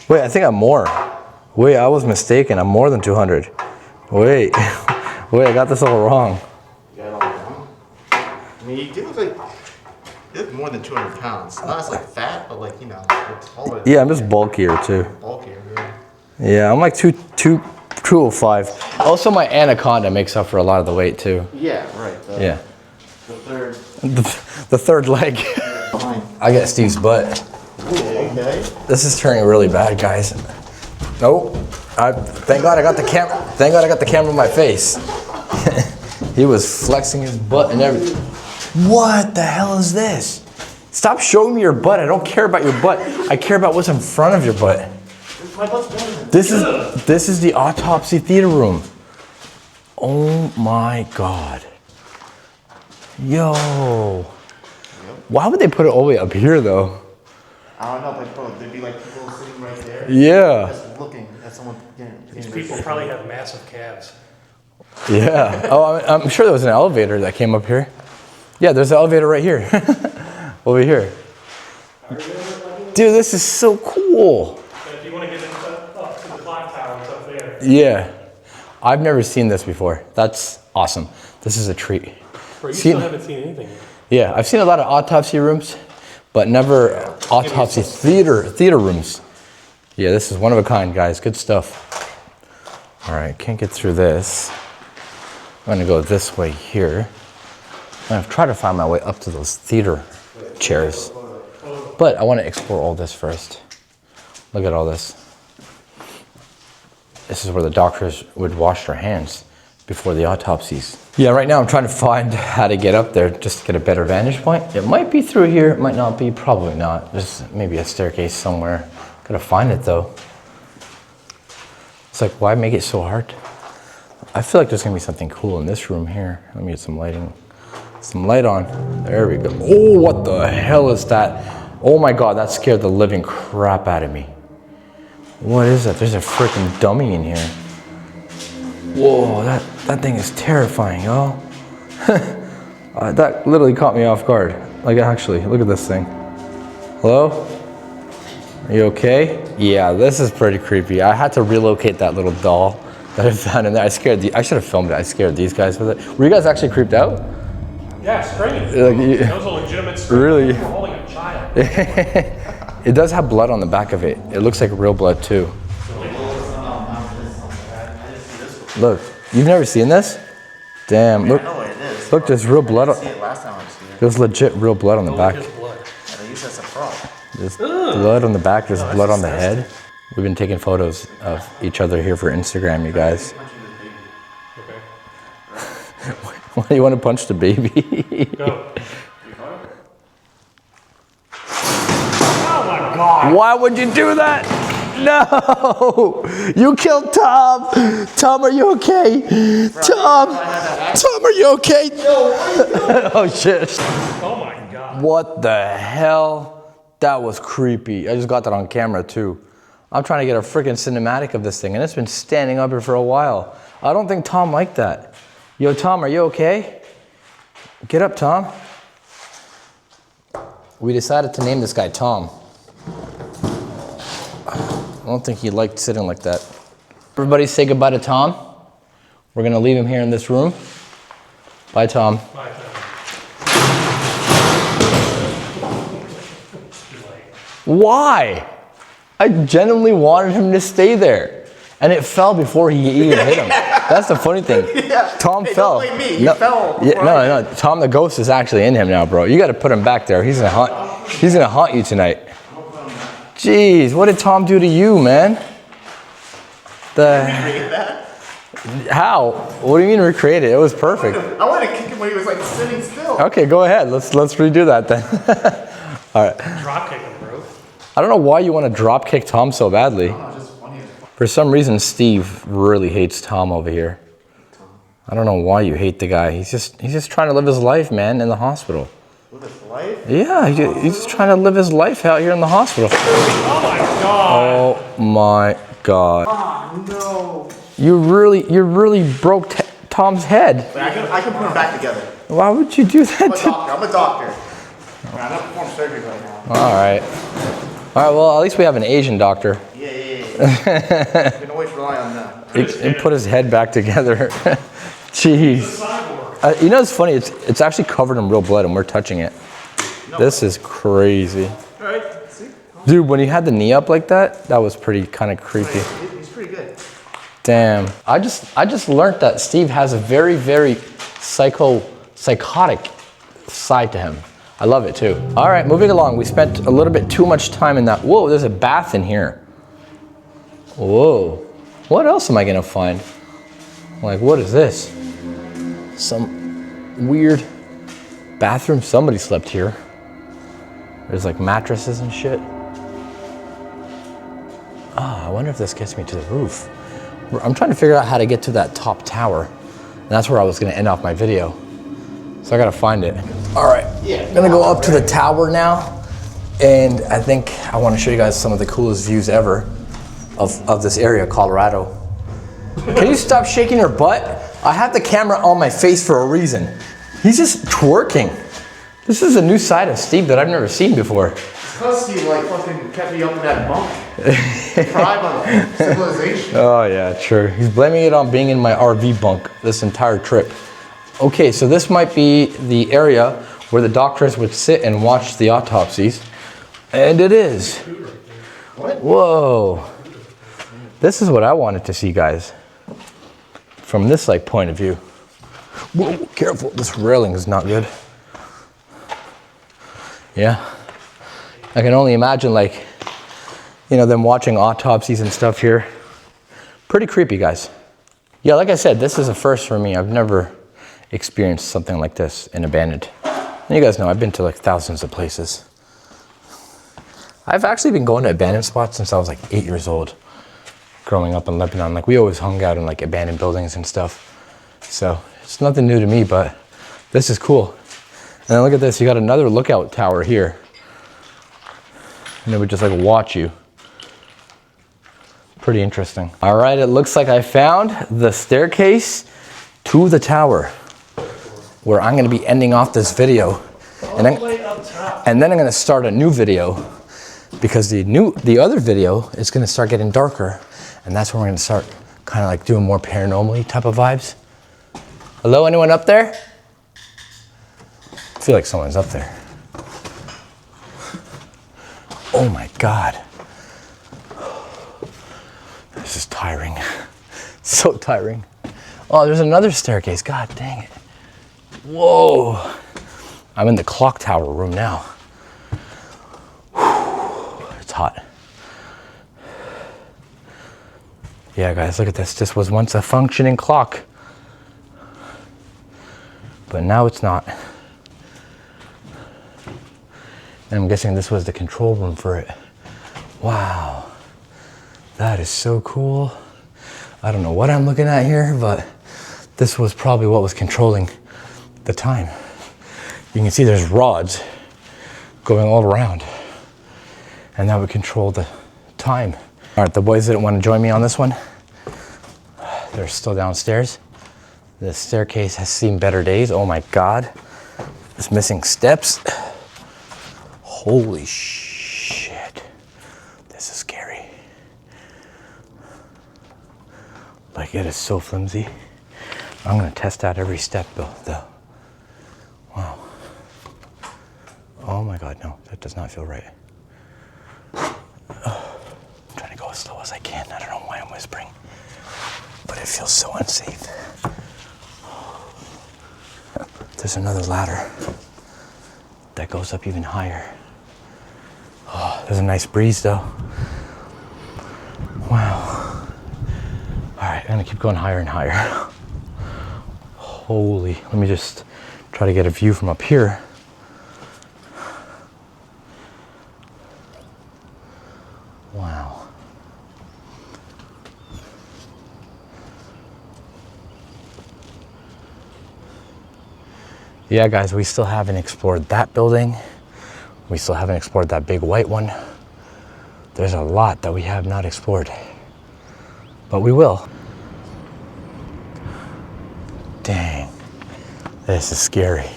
Wait, I think I'm more. Wait, I was mistaken. I'm more than 200. Wait, wait, I got this all wrong. You got it all wrong? I mean, you look more than 200 pounds. Not as like fat, but like, you know, you're taller. Yeah, I'm just bulkier too. Bulkier, yeah. Yeah, I'm like 205. Also, my anaconda makes up for a lot of the weight too. Yeah, right. Yeah. The third. The third leg. I got Steve's butt. Okay. This is turning really bad, guys. Nope. Thank God I got the camera. Thank God I got the camera in my face. He was flexing his butt and everything. What the hell is this? Stop showing me your butt. I don't care about your butt. I care about what's in front of your butt. This is the autopsy theater room. Oh my God. Yo. Why would they put it all the way up here though? I don't know, but there'd be like people sitting right there. Yeah. Just looking at someone. These people probably have massive calves. Yeah. Oh, I'm sure there was an elevator that came up here. Yeah, there's an elevator right here. Over here. Dude, this is so cool. If you want to get up to the clock tower, it's up there. Yeah. I've never seen this before. That's awesome. This is a treat. Bro, you still haven't seen anything yet. Yeah, I've seen a lot of autopsy rooms, but never autopsy theater rooms. Yeah, this is one of a kind, guys. Good stuff. All right, can't get through this. I'm gonna go this way here. I'm gonna try to find my way up to those theater chairs. But I want to explore all this first. Look at all this. This is where the doctors would wash their hands before the autopsies. Yeah, right now I'm trying to find how to get up there just to get a better vantage point. It might be through here, it might not be, probably not. There's maybe a staircase somewhere. Gotta find it though. It's like, why make it so hard? I feel like there's gonna be something cool in this room here. Let me get some lighting. Some light on. There we go. Oh, what the hell is that? Oh my God, that scared the living crap out of me. What is that? There's a freaking dummy in here. Whoa, that thing is terrifying, y'all. That literally caught me off guard. Like, actually, look at this thing. Hello? Are you okay? Yeah, this is pretty creepy. I had to relocate that little doll that I found in there. I should have filmed it. I scared these guys with it. Were you guys actually creeped out? Yeah, strange. That was a legitimate strange. Really? For holding a child. It does have blood on the back of it. It looks like real blood too. Look, you've never seen this? Damn, look. I know what it is. Look, there's real blood. I didn't see it last time I was here. There's legit real blood on the back. Blood. I use that as a prop. There's blood on the back, there's blood on the head. We've been taking photos of each other here for Instagram, you guys. Okay. Why do you want to punch the baby? Go. Why would you do that? No! You killed Tom! Tom, are you okay? Tom! Tom, are you okay? Oh shit. Oh my God. What the hell? That was creepy. I just got that on camera too. I'm trying to get a freaking cinematic of this thing and it's been standing up here for a while. I don't think Tom liked that. Yo, Tom, are you okay? Get up, Tom. We decided to name this guy Tom. I don't think he liked sitting like that. Everybody say goodbye to Tom. We're gonna leave him here in this room. Bye, Tom. Bye, Tom. Why? I genuinely wanted him to stay there. And it fell before he even hit him. That's the funny thing. Yeah. Tom Hey, fell. don't blame me. No, He fell. yeah, no. Tom the ghost is actually in him now, bro. You gotta put him back there. He's gonna haunt you tonight. Jeez, what did Tom do to you, man? How? What do you mean recreate it? It was perfect. I wanted to kick him when he was like sitting still. Okay, go ahead. Let's redo that then. All right. Drop kick him, bro. I don't know why you want to drop kick Tom so badly. Just funny. For some reason, Steve really hates Tom over here. I don't know why you hate the guy. He's just trying to live his life, man, in the hospital. Live his life? Yeah, he's just trying to live his life out here in the hospital. Oh my God. Oh my God. Oh no. You really broke Tom's head. But I can put him back together. Why would you do that? I'm a doctor. I'm not performing surgery right now. All right. Well, at least we have an Asian doctor. Yeah. You can always rely on them. He put his head back together. Jeez. You know, it's funny. It's actually covered in real blood, and we're touching it. This is crazy. All right. See? Dude, when he had the knee up like that, that was pretty kind of creepy. He's pretty good. Damn. I just learned that Steve has a very, very psychotic side to him. I love it too. All right, moving along. We spent a little bit too much time in that. Whoa, there's a bath in here. Whoa. What else am I gonna find? Like, what is this? Some weird bathroom. Somebody slept here. There's like mattresses and shit. Ah, I wonder if this gets me to the roof. I'm trying to figure out how to get to that top tower. And that's where I was gonna end off my video. So I gotta find it. All right, I'm gonna go up to the tower now. And I think I wanna show you guys some of the coolest views ever of this area, Colorado. Can you stop shaking your butt? I have the camera on my face for a reason. He's just twerking. This is a new side of Steve that I've never seen before. Because he like fucking kept me up in that bunk. Pride on civilization. Oh yeah, true. He's blaming it on being in my RV bunk this entire trip. Okay, so this might be the area where the doctors would sit and watch the autopsies. And it is. What? Whoa. This is what I wanted to see, guys. From this like point of view. Whoa, careful, this railing is not good. Yeah. I can only imagine like, you know, them watching autopsies and stuff here. Pretty creepy, guys. Yeah, like I said, this is a first for me. I've never experienced something like this in abandoned. And you guys know, I've been to like thousands of places. I've actually been going to abandoned spots since I was like 8 years old. Growing up in Lebanon, like we always hung out in like abandoned buildings and stuff. So it's nothing new to me, but this is cool. And then look at this, you got another lookout tower here. And it would just like watch you. Pretty interesting. All right, it looks like I found the staircase to the tower where I'm gonna be ending off this video. And then I'm gonna start a new video because the other video is gonna start getting darker. And that's when we're gonna start kind of like doing more paranormal-y type of vibes. Hello, anyone up there? I feel like someone's up there. Oh my God. This is tiring. So tiring. Oh, there's another staircase. God dang it. Whoa. I'm in the clock tower room now. It's hot. Yeah, guys, look at this. This was once a functioning clock. But now it's not. And I'm guessing this was the control room for it. Wow, that is so cool. I don't know what I'm looking at here, but this was probably what was controlling the time. You can see there's rods going all around, and that would control the time. All right, the boys didn't want to join me on this one. They're still downstairs. The staircase has seen better days. Oh my God, it's missing steps. Holy shit, this is scary. Like, it is so flimsy. I'm gonna test out every step though. Wow. Oh my God, no, that does not feel right. I'm trying to go as slow as I can. I don't know why I'm whispering, but it feels so unsafe. There's another ladder that goes up even higher. Oh, there's a nice breeze though. Wow. All right, I'm gonna keep going higher and higher. Holy, let me just try to get a view from up here. Wow. Yeah, guys, we still haven't explored that building. We still haven't explored that big white one. There's a lot that we have not explored, but we will. Dang, this is scary.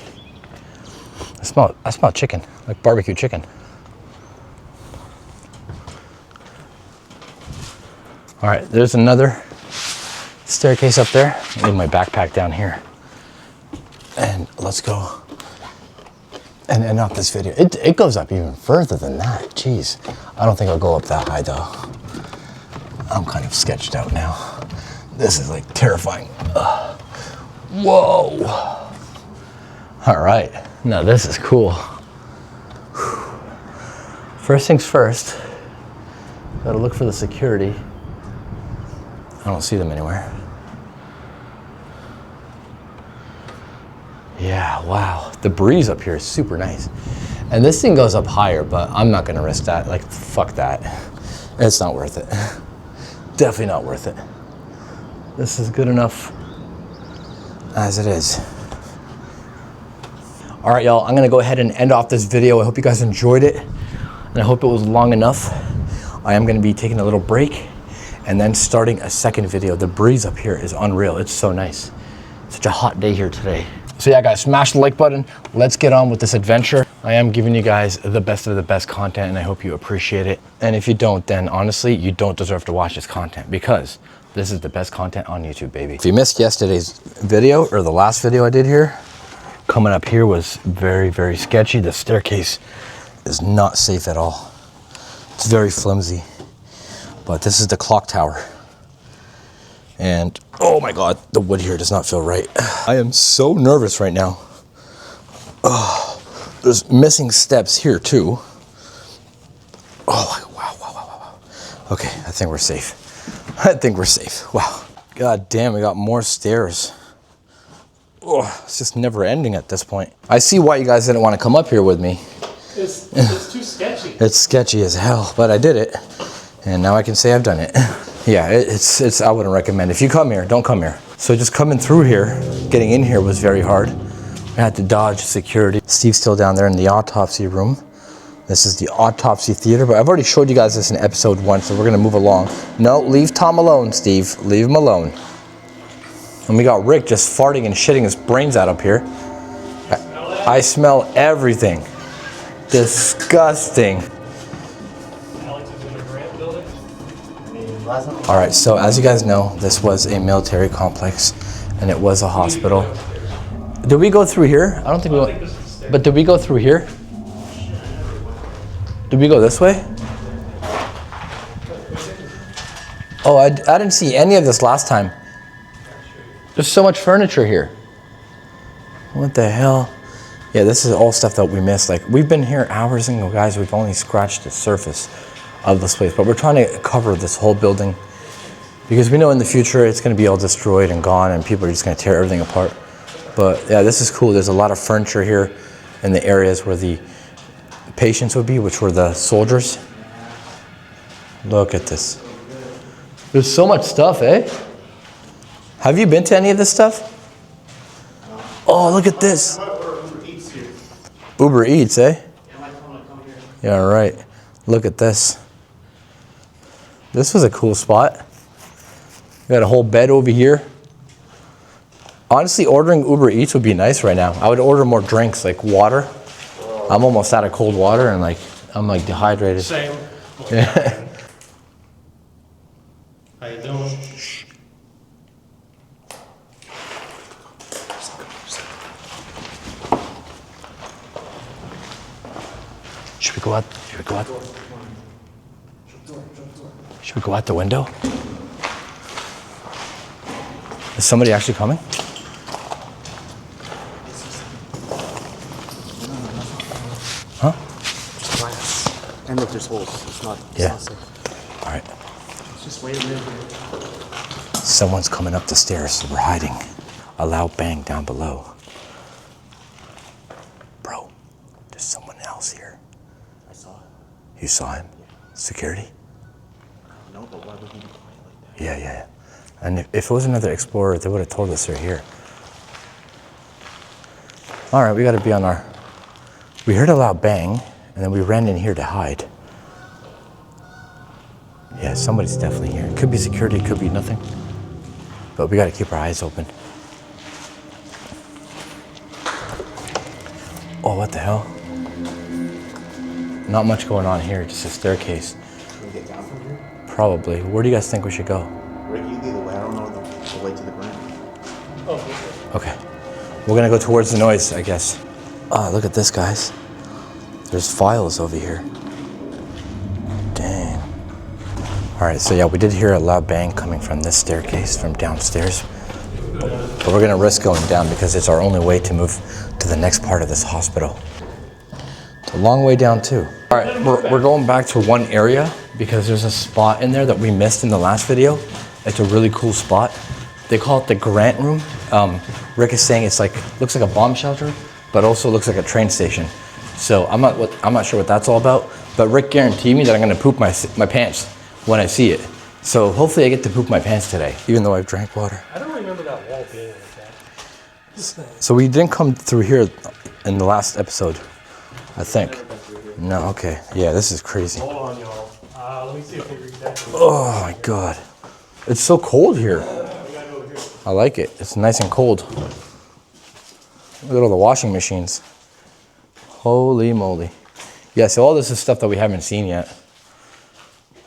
I smell chicken, like barbecue chicken. All right, there's another staircase up there. I leave my backpack down here. And let's go and end off this video. It goes up even further than that. Jeez, I don't think I'll go up that high though. I'm kind of sketched out now. This is like terrifying. Whoa. All right, now this is cool. First things first, gotta look for the security. I don't see them anywhere. Yeah, wow. The breeze up here is super nice. And this thing goes up higher, but I'm not gonna risk that. Like, fuck that. It's not worth it. Definitely not worth it. This is good enough as it is. All right, y'all, I'm gonna go ahead and end off this video. I hope you guys enjoyed it, and I hope it was long enough. I am gonna be taking a little break and then starting a second video. The breeze up here is unreal. It's so nice. Such a hot day here today. So yeah, guys, smash the like button. Let's get on with this adventure. I am giving you guys the best of the best content, and I hope you appreciate it. And if you don't, then honestly, you don't deserve to watch this content, because this is the best content on YouTube, baby. If you missed yesterday's video, or the last video I did here, coming up here was very, very sketchy. The staircase is not safe at all. It's very flimsy. But this is the clock tower. And oh my God, the wood here does not feel right. I am so nervous right now. Oh, there's missing steps here too. Oh, wow. Okay, I think we're safe. I think we're safe. Wow. God damn, we got more stairs. Oh, it's just never ending at this point. I see why you guys didn't want to come up here with me. It's too sketchy. It's sketchy as hell, but I did it. And now I can say I've done it. Yeah, it's I wouldn't recommend. If you come here, don't come here. So just coming through here, getting in here was very hard. I had to dodge security. Steve's still down there in the autopsy room. This is the autopsy theater, but I've already showed you guys this in episode 1, so we're gonna move along. No, leave Tom alone, Steve. Leave him alone. And we got Rick just farting and shitting his brains out up here. I smell everything. Disgusting. All right, so as you guys know, this was a military complex, and it was a hospital. Did we go through here? I don't think we went. But did we go through here? Did we go this way? Oh, I didn't see any of this last time. There's so much furniture here. What the hell? Yeah, this is all stuff that we missed. Like, we've been here hours ago, guys. We've only scratched the surface of this place, but we're trying to cover this whole building because we know in the future it's going to be all destroyed and gone, and people are just going to tear everything apart. But yeah, this is cool. There's a lot of furniture here in the areas where the patients would be, which were the soldiers. Look at this. There's so much stuff, eh? Have you been to any of this stuff? Oh, look at this. Uber Eats, eh? Yeah, right. Look at this. This was a cool spot. We got a whole bed over here. Honestly, ordering Uber Eats would be nice right now. I would order more drinks, like water. I'm almost out of cold water and I'm dehydrated. Same. Yeah. How you doing? Should we go out? Should we go out? Should we go out the window? Is somebody actually coming? Huh? Just glass. And look, there's holes. It's not safe. All right. Just wait a minute. Someone's coming up the stairs, so we're hiding. A loud bang down below. Bro, there's someone else here. I saw it. You saw him? Yeah. Security? No, but why would he be quiet like that? Yeah. And if it was another explorer, they would have told us they're here. All right, we got to be on our... We heard a loud bang, and then we ran in here to hide. Yeah, somebody's definitely here. It could be security, it could be nothing. But we got to keep our eyes open. Oh, what the hell? Not much going on here, just a staircase. Can we get down from here? Probably. Where do you guys think we should go? Rick, you lead the way. I don't know the way to the ground. Oh, Okay. We're gonna go towards the noise, I guess. Ah, look at this, guys. There's files over here. Dang. All right, so yeah, we did hear a loud bang coming from this staircase, from downstairs. But we're gonna risk going down because it's our only way to move to the next part of this hospital. It's a long way down too. All right, we're going back to one area because there's a spot in there that we missed in the last video. It's a really cool spot. They call it the Grant Room. Rick is saying it's looks like a bomb shelter, but also looks like a train station. So I'm not sure what that's all about. But Rick guaranteed me that I'm gonna poop my pants when I see it. So hopefully I get to poop my pants today, even though I've drank water. I don't remember that wall being like that. So we didn't come through here in the last episode, I think. No, okay. Yeah, this is crazy. Hold on, y'all. Let me see if we read that. Oh my God. It's so cold here. I like it. It's nice and cold. Look at all the washing machines. Holy moly. Yeah, so all this is stuff that we haven't seen yet.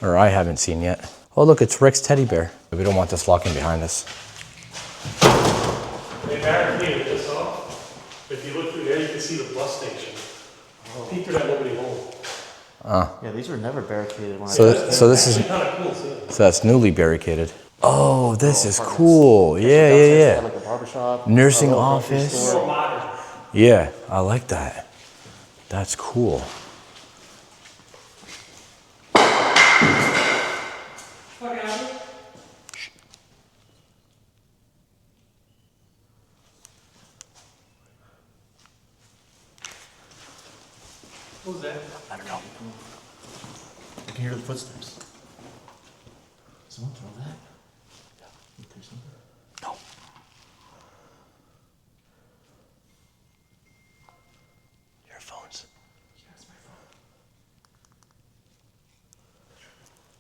Or I haven't seen yet. Oh look, it's Rick's teddy bear. We don't want this locking behind us. They barricaded this off. If you look through there, you can see the bus station. Peek through that nobody hole. Yeah, these were never barricaded when So this is, Kind of cool, too. so that's newly barricaded. Oh, this is cool. Yeah. Like a barbershop. Nursing a little grocery office. store. Modern. Yeah, I like that. That's cool. What was that? I don't know. I can hear the footsteps. Someone throw that? You threw something? No. Your phones. Yeah, it's my phone.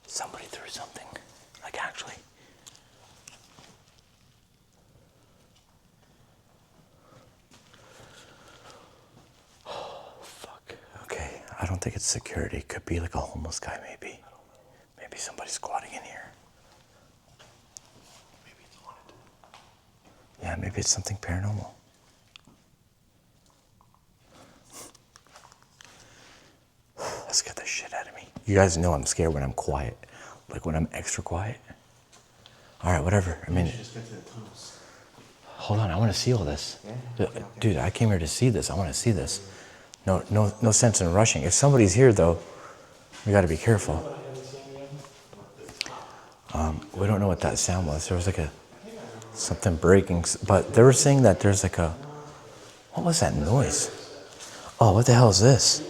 Somebody threw something. Like actually. Oh, fuck. Okay. I don't think it's security. Could be like a homeless guy maybe. Maybe somebody's squatting in here. Maybe it's haunted. Yeah, maybe it's something paranormal. That scared the shit out of me. You guys know I'm scared when I'm quiet. Like when I'm extra quiet. All right, whatever. I mean, You should just get to the tunnels. hold on. I want to see all this. Yeah? Dude, I came here to see this. I want to see this. No sense in rushing. If somebody's here though, we got to be careful. We don't know what that sound was. There was like something breaking, but they were saying that there's like what was that noise? Oh, what the hell is this?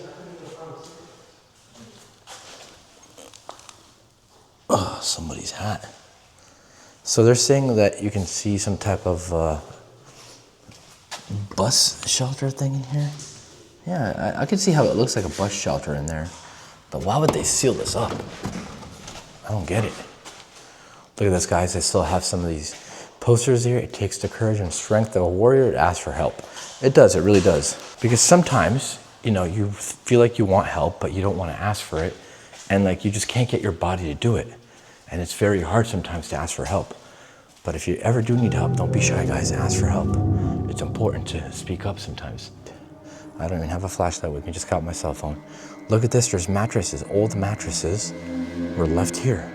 somebody's hat. So they're saying that you can see some type of bus shelter thing in here. Yeah, I can see how it looks like a bus shelter in there. But why would they seal this up? I don't get it. Look at this, guys. They still have some of these posters here. It takes the courage and strength of a warrior to ask for help. It does, it really does. Because sometimes, you know, you feel like you want help, but you don't want to ask for it. And like, you just can't get your body to do it. And it's very hard sometimes to ask for help. But if you ever do need help, don't be shy, guys. Ask for help. It's important to speak up sometimes. I don't even have a flashlight with me, just got my cell phone. Look at this, there's mattresses. Old mattresses were left here.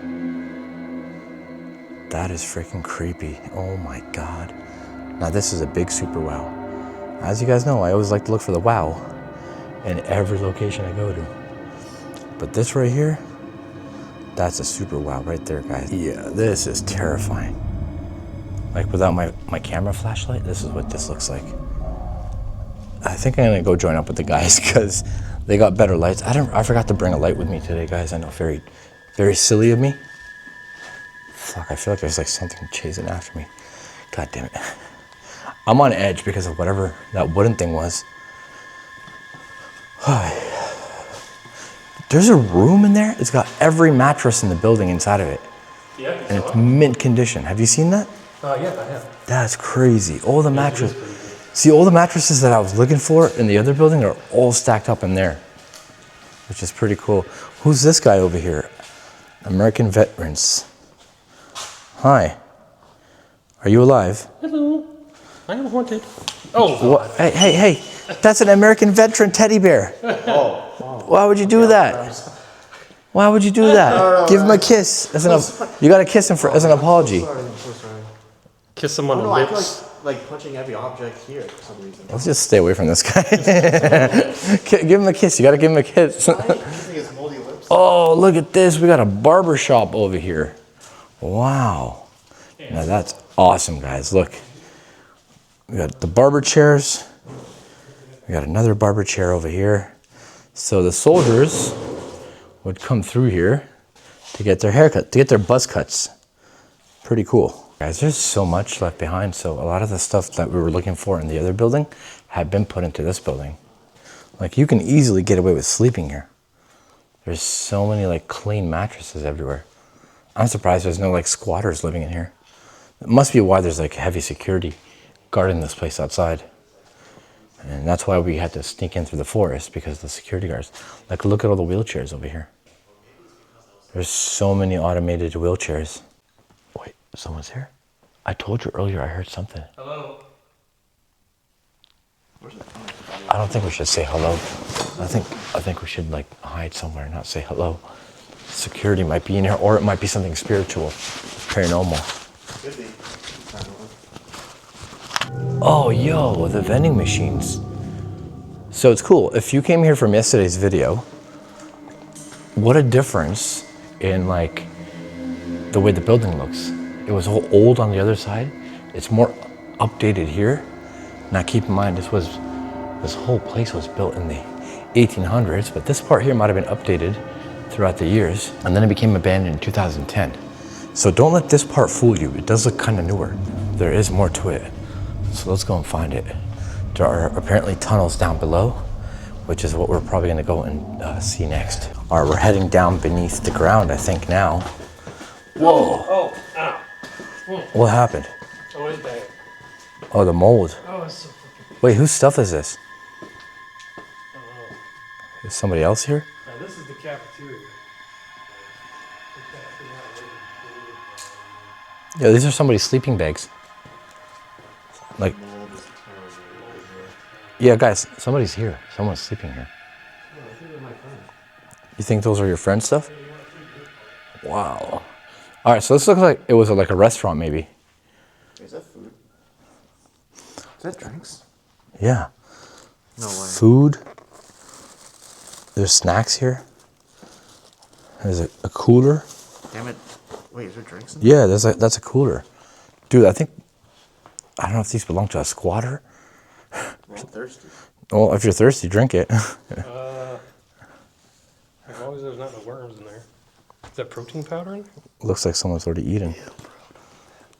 That is freaking creepy. Oh my God. Now this is a big super wow. As you guys know, I always like to look for the wow in every location I go to. But this right here, that's a super wow right there, guys. Yeah, this is terrifying. Like without my camera flashlight, this is what this looks like. I think I'm gonna go join up with the guys because they got better lights. I forgot to bring a light with me today, guys. I know, very, very silly of me. Fuck, I feel like there's like something chasing after me. God damn it. I'm on edge because of whatever that wooden thing was. There's a room in there. It's got every mattress in the building inside of it. Yeah. And it's mint condition. Have you seen that? Yeah, I have. That's crazy. All the mattresses. See, all the mattresses that I was looking for in the other building are all stacked up in there, which is pretty cool. Who's this guy over here? American Veterans. Hi. Are you alive? Hello. I am haunted. Oh. What? Hey. That's an American veteran teddy bear. Oh. Why would you do that? Why would you do that? Give him a kiss. You gotta kiss him as an apology. I'm so sorry. Kiss him on the I feel lips. like punching every object here for some reason. Let's just stay away from this guy. Give him a kiss. You gotta give him a kiss. Using his moldy lips. Oh, look at this. We got a barber shop over here. Wow. Now that's awesome, guys. Look. We got the barber chairs. We got another barber chair over here. So the soldiers would come through here to get their haircut, to get their buzz cuts. Pretty cool. Guys, there's so much left behind. So a lot of the stuff that we were looking for in the other building had been put into this building. Like, you can easily get away with sleeping here. There's so many like clean mattresses everywhere. I'm surprised there's no like squatters living in here. It must be why there's like heavy security guarding this place outside. And that's why we had to sneak in through the forest, because the security guards. Like, look at all the wheelchairs over here. There's so many automated wheelchairs. Wait, someone's here? I told you earlier I heard something. Hello. I don't think we should say hello. I think we should like hide somewhere and not say hello. Security might be in here, or it might be something spiritual, paranormal. Could be. Oh, yo, the vending machines. So it's cool. If you came here from yesterday's video, what a difference in like the way the building looks. It was all old on the other side. It's more updated here. Now keep in mind, this whole place was built in the 1800s, but this part here might have been updated throughout the years, and then it became abandoned in 2010. So don't let this part fool you. It does look kind of newer. There is more to it. So let's go and find it. There are apparently tunnels down below, which is what we're probably gonna go and see next. All right, we're heading down beneath the ground, I think now. Whoa. Oh, ow. What happened? Oh, it's bad. Oh, the mold. Oh, it's so fucking. Wait, whose stuff is this? Is somebody else here? Now, this is the cafeteria. Yeah, these are somebody's sleeping bags. Like, yeah, guys, somebody's here. Someone's sleeping here. You think those are your friends' stuff? Wow. All right, so this looks like it was like a restaurant, maybe. Is that food? Is that drinks? Yeah. No way. Food. There's snacks here. There's a cooler. Damn it. Wait, is there drinks in there? Yeah, that's a cooler. Dude, I don't know if these belong to a squatter. I'm thirsty. Well, if you're thirsty, drink it. As long as there's not no worms in there. Is that protein powder in? Looks like someone's already eaten.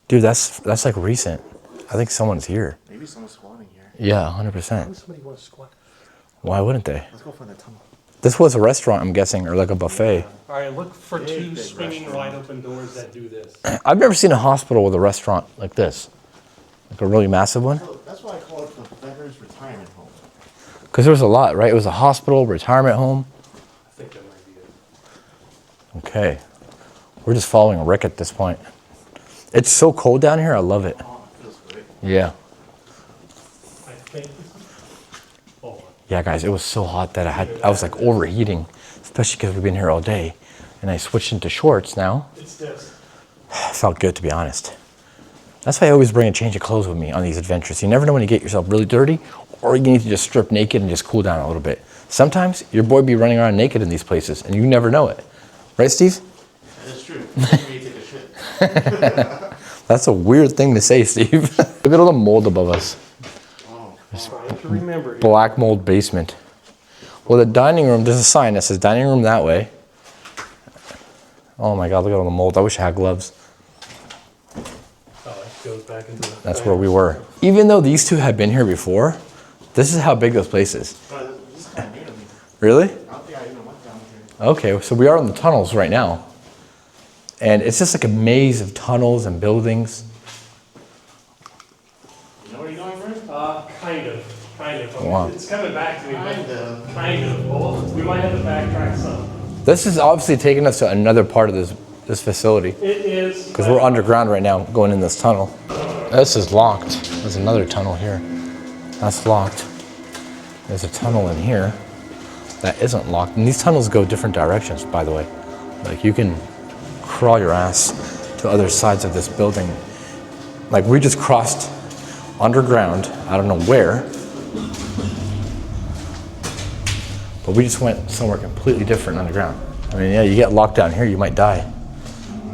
Dude, that's like recent. I think someone's here. Maybe someone's squatting here. Yeah, Why 100%. would somebody want to squat? Why wouldn't they? Let's go find the tunnel. This was a restaurant, I'm guessing, or like a buffet. All right, look for two big swinging restaurant. wide open doors that do this. I've never seen a hospital with a restaurant like this. Like a really massive one. So that's why I call it the Veterans Retirement Home. Because there was a lot, right? It was a hospital, retirement home. I think that might be it. Okay. We're just following Rick at this point. It's so cold down here, I love it. Oh, it feels great. Yeah. I think. Hold on. Yeah, guys, it was so hot that I was like overheating, especially because we've been here all day. And I switched into shorts now. It's this. It felt good, to be honest. That's why I always bring a change of clothes with me on these adventures. You never know when you get yourself really dirty, or you need to just strip naked and just cool down a little bit. Sometimes your boy be running around naked in these places, and you never know it. Right, Steve? That is true. Maybe you take a shit. That's a weird thing to say, Steve. Look at all the mold above us. Oh, Trying to remember. Black mold basement. Well, the dining room, there's a sign that says dining room that way. Oh my God, look at all the mold. I wish I had gloves. Oh, it goes back into the. That's where we were. Even though these two had been here before, this is how big this place is. but this is kind of neat of me. Really? I don't think I even went down here. Okay, so we are in the tunnels right now. And it's just like a maze of tunnels and buildings. You know where you're going, Brent? Kind of. Wow. It's coming back to me. Kind of. Kind of. Well, we might have to backtrack some. This is obviously taking us to another part of this facility. It is. Because we're underground right now, going in this tunnel. This is locked. There's another tunnel here. That's locked. There's a tunnel in here that isn't locked. And these tunnels go different directions, by the way. Like you can crawl your ass to other sides of this building. Like we just crossed underground, I don't know where. But we just went somewhere completely different underground. I mean, yeah, you get locked down here, you might die.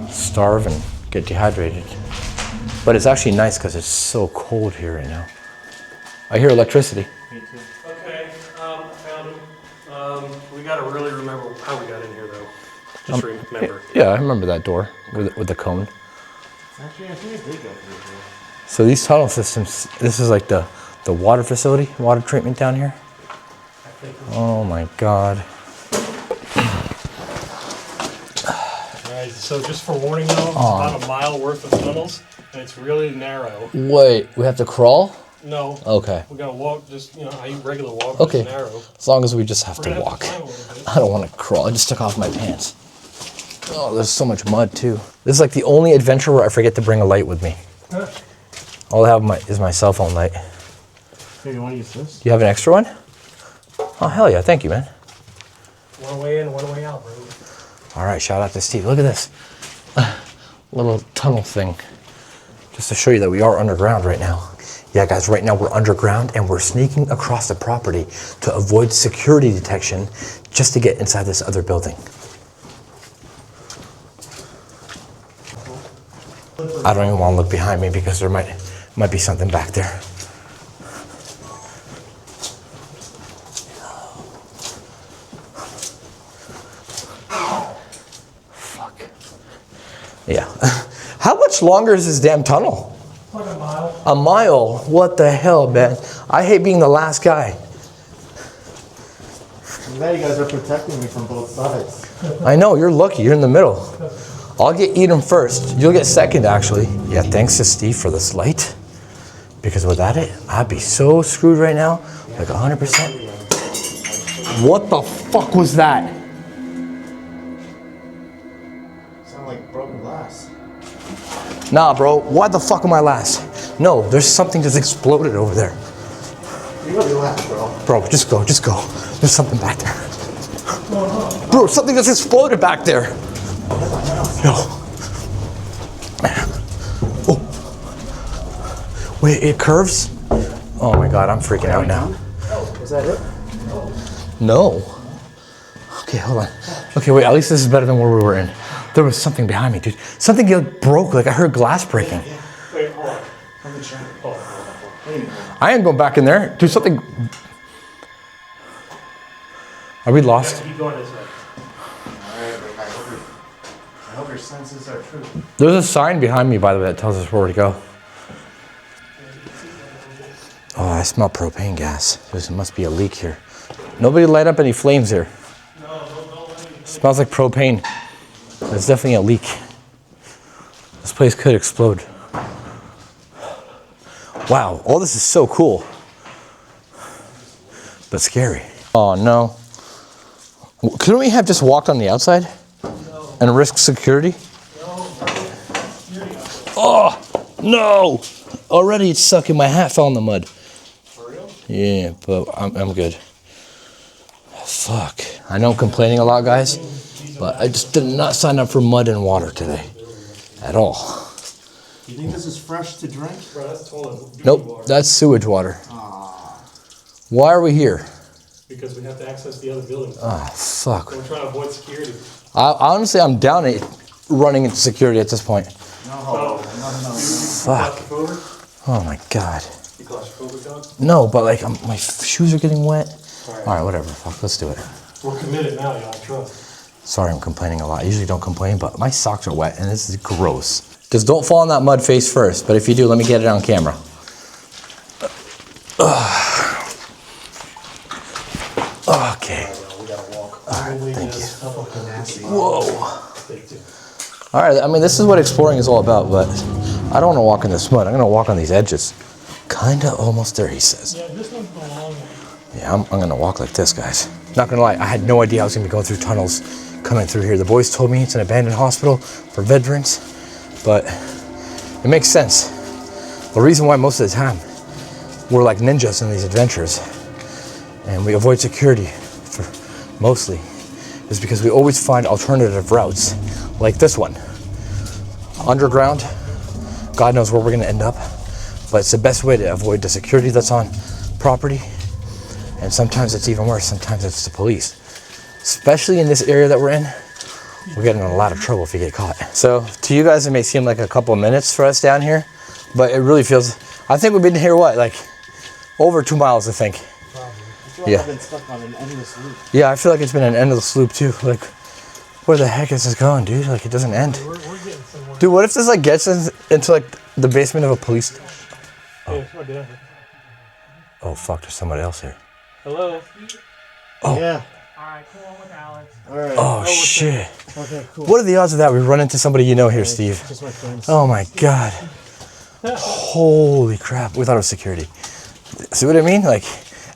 Starve and get dehydrated. But it's actually nice because it's so cold here right now. I hear electricity. Me too. Okay, found him. We gotta really remember how we got in here, though. Just remember. Yeah, I remember that door with the cone. Actually, I think I did go through here. So these tunnel systems, this is like the water facility, water treatment down here. I think. Oh my God. Alright, so just for warning though, it's about a mile worth of tunnels, and it's really narrow. Wait, we have to crawl? No. Okay. We gotta walk, just, how you regular walk, Okay. just narrow. As long as we just have We're to gonna walk. have to climb a little bit. I don't want to crawl. I just took off my pants. Oh, there's so much mud too. This is like the only adventure where I forget to bring a light with me. All I have is my cell phone light. Hey, you want to use this? Do you have an extra one? Oh, hell yeah. Thank you, man. One way in, one way out, bro. All right, shout out to Steve. Look at this. Little tunnel thing. Just to show you that we are underground right now. Yeah, guys, right now we're underground and we're sneaking across the property to avoid security detection just to get inside this other building. I don't even want to look behind me because there might be something back there. Fuck. Yeah. How much longer is this damn tunnel? Like a mile. A mile? What the hell, man? I hate being the last guy. Now you guys are protecting me from both sides. I know, you're lucky. You're in the middle. I'll get eaten first. You'll get second, actually. Yeah, thanks to Steve for this light. Because without it, I'd be so screwed right now. Like 100%. What the fuck was that? Sound like broken glass. Nah, bro. Why the fuck am I last? No, there's something just exploded over there. You gotta be last, bro. Bro, just go, just go. There's something back there. Bro, something just exploded back there. Yo. Oh. Wait, it curves? Oh my God, I'm freaking out now. Is that it? No. Okay, hold on. Okay, wait, at least this is better than where we were in. There was something behind me, dude. Something like broke, like I heard glass breaking. Wait, hold on. I'm the giant. Hold on. I ain't going back in there. Dude, something. Are we lost? Keep going this way. Alright, I hope hope your senses are true. There's a sign behind me, by the way, that tells us where to go. Oh, I smell propane gas. There must be a leak here. Nobody light up any flames here. Smells like propane. There's definitely a leak. This place could explode. Wow, all this is so cool. But scary. Oh no. Couldn't we have just walked on the outside? No. And risk security? No. Oh, no! Already it's sucking. My hat fell in the mud. For real? Yeah, but I'm good. Fuck. I know I'm complaining a lot, guys, but I just did not sign up for mud and water today. At all. You think this is fresh to drink? Bro, that's toilet. Nope, that's sewage water. Why are we here? Because we have to access the other buildings. Ah, fuck. We're trying to avoid security. Honestly, I'm down at running into security at this point. No. Fuck. Oh my god. You claustrophobic, dog? No, but like my shoes are getting wet. All right, whatever. Fuck, let's do it. We're committed now, y'all. Trust. Sorry, I'm complaining a lot. I usually don't complain, but my socks are wet and this is gross. Just don't fall in that mud face first. But if you do, let me get it on camera. Okay. Alright, thank you. Whoa. Alright, I mean, this is what exploring is all about, but I don't want to walk in this mud. I'm going to walk on these edges. Kinda almost there, he says. Yeah, this one's going long. Yeah, I'm going to walk like this, guys. Not going to lie, I had no idea I was going to be going through tunnels coming through here. The boys told me it's an abandoned hospital for veterans, but it makes sense. The reason why most of the time we're like ninjas in these adventures and we avoid security for mostly is because we always find alternative routes like this one. Underground, God knows where we're gonna end up, but it's the best way to avoid the security that's on property. And sometimes it's even worse, sometimes it's the police. Especially in this area that we're in, we're getting in a lot of trouble if you get caught. So to you guys, it may seem like a couple of minutes for us down here, but it really feels, I think we've been here, what, like over 2 miles, I think. Probably. I've been stuck on an endless loop. Yeah, I feel like it's been an endless loop too. Like, where the heck is this going, dude? Like, it doesn't end. We're getting somewhere. Dude, what if this like gets us into like the basement of a police station? Hey, what did I do? Oh fuck, there's somebody else here. Hello? Oh. Yeah. Alright, cool with Alex. Alright. Oh shit. Okay, cool. What are the odds of that we run into somebody you know here, Steve? Just my friends. Oh my god. Holy crap. We thought it was security. See what I mean? Like,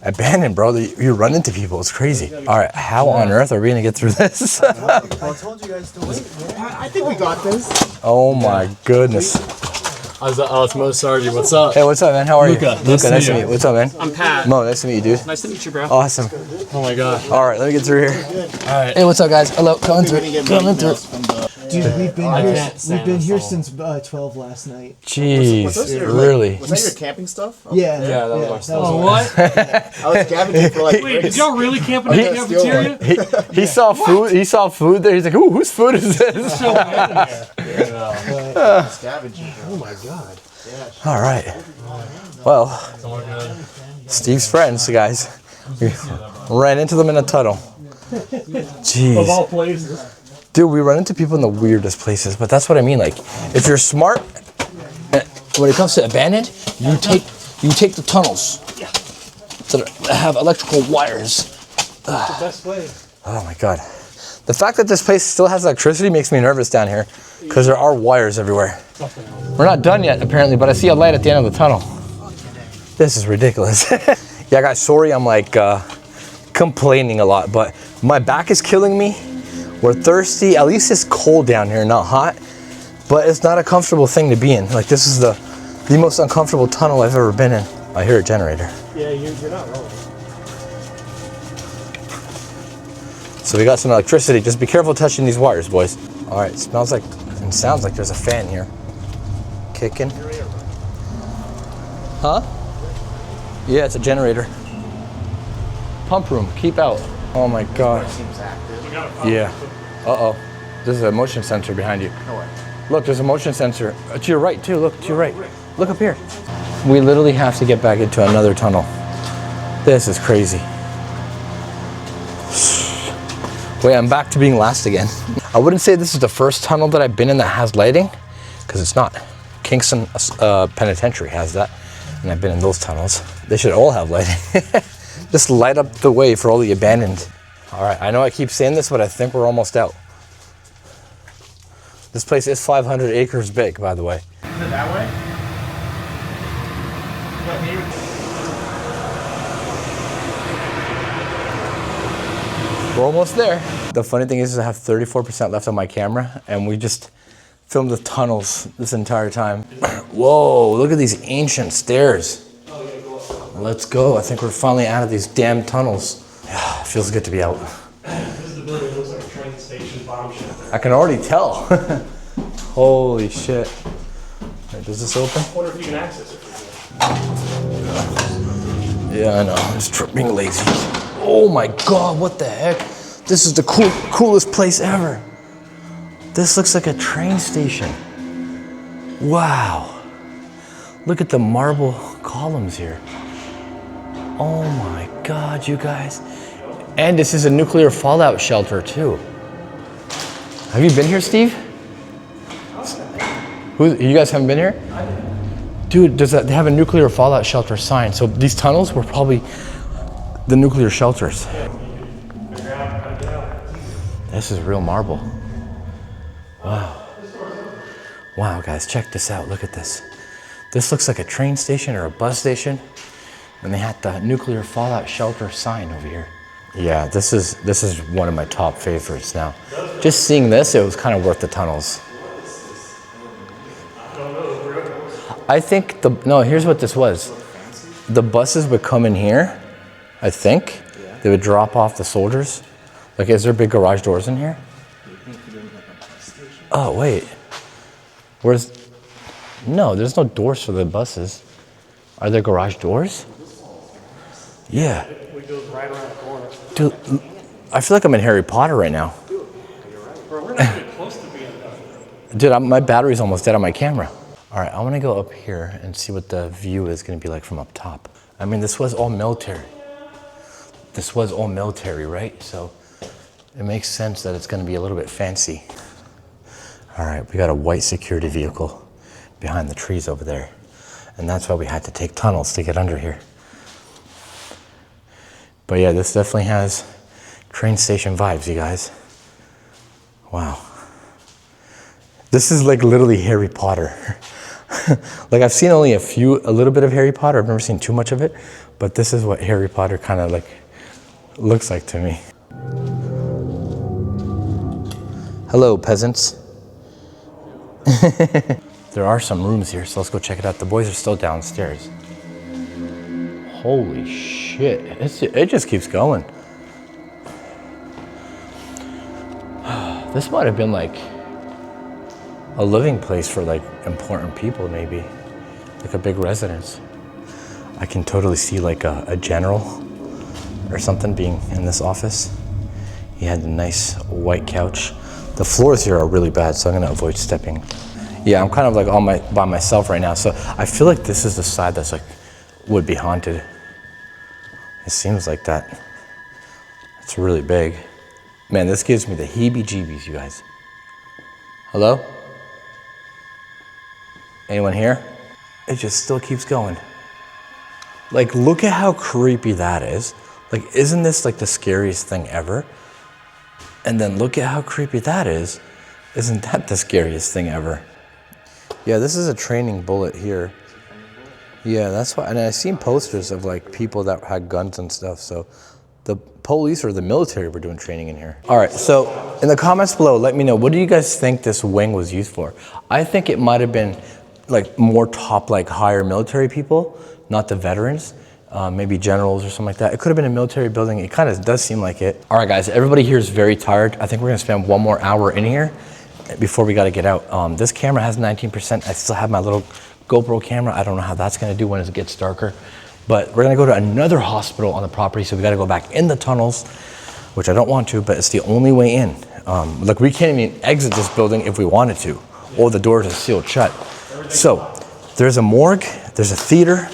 abandoned, bro. You run into people. It's crazy. All right, how on earth are we gonna get through this? I told you guys to wait. I think we got this. Oh my goodness. Oh, it's Mo Sargi. What's up? Hey, what's up, man? How are Luca. you? Luca, nice to meet you. What's up, man? I'm Pat. Mo, nice to meet you, dude. Nice to meet you, bro. Awesome. Oh my god. All right, let me get through here. All right. Hey, what's up, guys? Hello, coming through. Coming through. Dude, we've been I here. can't We've stand been this here phone. since 12 last night. Jeez, really? Was that your camping stuff? Yeah, Yeah, that was our stuff. Oh, what? I was scavenging for like Wait, did bricks. y'all really camp in the cafeteria? He saw food. He saw food there. He's like, "Ooh, whose food is this?" So bad in there. Scavenging. Oh my god. All right. Well, Steve's friends, guys. We ran into them in a tunnel. Of Jeez. all places. Dude, we run into people in the weirdest places, but that's what I mean. Like, if you're smart, when it comes to abandoned, you take the tunnels that have electrical wires. The best way. Oh my god. The fact that this place still has electricity makes me nervous down here, because there are wires everywhere. We're not done yet, apparently, but I see a light at the end of the tunnel. This is ridiculous. Yeah, guys, sorry I'm like complaining a lot, but my back is killing me. We're thirsty. At least it's cold down here, not hot. But it's not a comfortable thing to be in. Like, this is the most uncomfortable tunnel I've ever been in. I hear a generator. Yeah, you're not wrong. So we got some electricity. Just be careful touching these wires, boys. All right, smells like and sounds like there's a fan here. Kicking. Huh? Yeah, it's a generator. Pump room, keep out. Oh my god. Seems active. Yeah. Uh-oh. There's a motion sensor behind you. No way. Look, there's a motion sensor. To your right, too. Look, to your right. Look up here. We literally have to get back into another tunnel. This is crazy. Wait, I'm back to being last again. I wouldn't say this is the first tunnel that I've been in that has lighting, because it's not. Kingston Penitentiary has that, and I've been in those tunnels. They should all have lighting. Just light up the way for all the abandoned. All right, I know I keep saying this, but I think we're almost out. This place is 500 acres big, by the way. Is it that way? We're almost there. The funny thing is I have 34% left on my camera, and we just filmed the tunnels this entire time. Whoa, look at these ancient stairs. Let's go. I think we're finally out of these damn tunnels. Yeah, feels good to be out. This is the building. It looks like a train station bomb shelter. I can already tell. Holy shit. Wait, does this open? I wonder if you can access it from here. Yeah, I know. I'm just being lazy. Oh my god, what the heck? This is the coolest place ever. This looks like a train station. Wow. Look at the marble columns here. Oh my god, you guys. And this is a nuclear fallout shelter too. Have you been here, Steve? You guys haven't been here? Dude, they have a nuclear fallout shelter sign. So these tunnels were probably the nuclear shelters. This is real marble. Wow. Wow, guys, check this out. Look at this. This looks like a train station or a bus station. And they had the nuclear fallout shelter sign over here. Yeah, this is one of my top favorites now. Just seeing this, it was kind of worth the tunnels. I think here's what this was. The buses would come in here, I think. They would drop off the soldiers. Like, is there big garage doors in here? Oh, wait. No, there's no doors for the buses. Are there garage doors? Yeah. We go right around the corner. Dude, I feel like I'm in Harry Potter right now. Bro, we're not even close to being done. Dude, my battery's almost dead on my camera. All right, I want to go up here and see what the view is going to be like from up top. I mean, this was all military. This was all military, right? So it makes sense that it's going to be a little bit fancy. All right, we got a white security vehicle behind the trees over there. And that's why we had to take tunnels to get under here. But yeah, this definitely has train station vibes, you guys. Wow. This is like literally Harry Potter. Like, I've seen only a little bit of Harry Potter. I've never seen too much of it, but this is what Harry Potter kind of like looks like to me. Hello, peasants. There are some rooms here, so let's go check it out. The boys are still downstairs. Holy shit, it just keeps going. This might have been like a living place for like important people, maybe. Like a big residence. I can totally see like a general or something being in this office. He had a nice white couch. The floors here are really bad, so I'm gonna avoid stepping. Yeah, I'm kind of like by myself right now, so I feel like this is the side that's like would be haunted. It seems like that. It's really big. Man, this gives me the heebie-jeebies, you guys. Hello? Anyone here? It just still keeps going. Like, look at how creepy that is. Like, isn't this like the scariest thing ever? And then look at how creepy that is. Isn't that the scariest thing ever? Yeah, this is a training bullet here. Yeah, that's why, and I've seen posters of like people that had guns and stuff, so the police or the military were doing training in here. All right, so in the comments below, let me know, what do you guys think this wing was used for? I think it might have been like more top, like higher military people, not the veterans, maybe generals or something like that. It could have been a military building. It kind of does seem like it. All right, guys, everybody here is very tired. I think we're gonna spend one more hour in here before we gotta get out. This camera has 19%. I still have my little GoPro camera. I don't know how that's gonna do when it gets darker, but we're gonna go to another hospital on the property, so we gotta go back in the tunnels, which I don't want to, but it's the only way in. Look, we can't even exit this building if we wanted to, or the doors are sealed shut. So there's a morgue, there's a theater,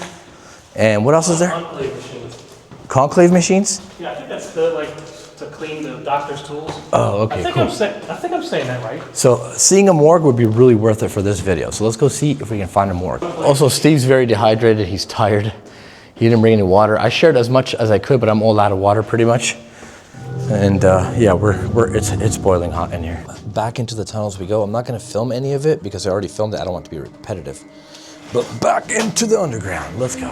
and what else is there? Conclave machines. Conclave machines? Yeah, I think that's the like to clean the doctor's tools. Oh, okay, cool. I think I'm saying that right. So seeing a morgue would be really worth it for this video. So let's go see if we can find a morgue. Also, Steve's very dehydrated. He's tired. He didn't bring any water. I shared as much as I could, but I'm all out of water pretty much. And yeah, it's boiling hot in here. Back into the tunnels we go. I'm not gonna film any of it because I already filmed it. I don't want it to be repetitive. But back into the underground. Let's go.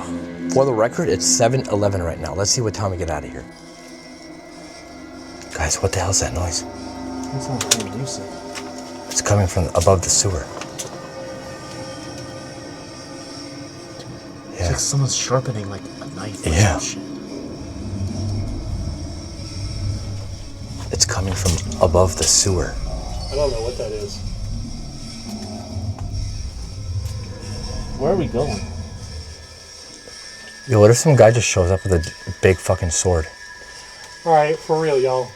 For the record, it's 7:11 right now. Let's see what time we get out of here. Guys, what the hell is that noise? That sounds kind of lucid. It's coming from above the sewer. It's Yeah. like someone's sharpening like a knife. Or Yeah. some shit. It's coming from above the sewer. I don't know what that is. Where are we going? Yo, what if some guy just shows up with a big fucking sword? All right, for real, y'all.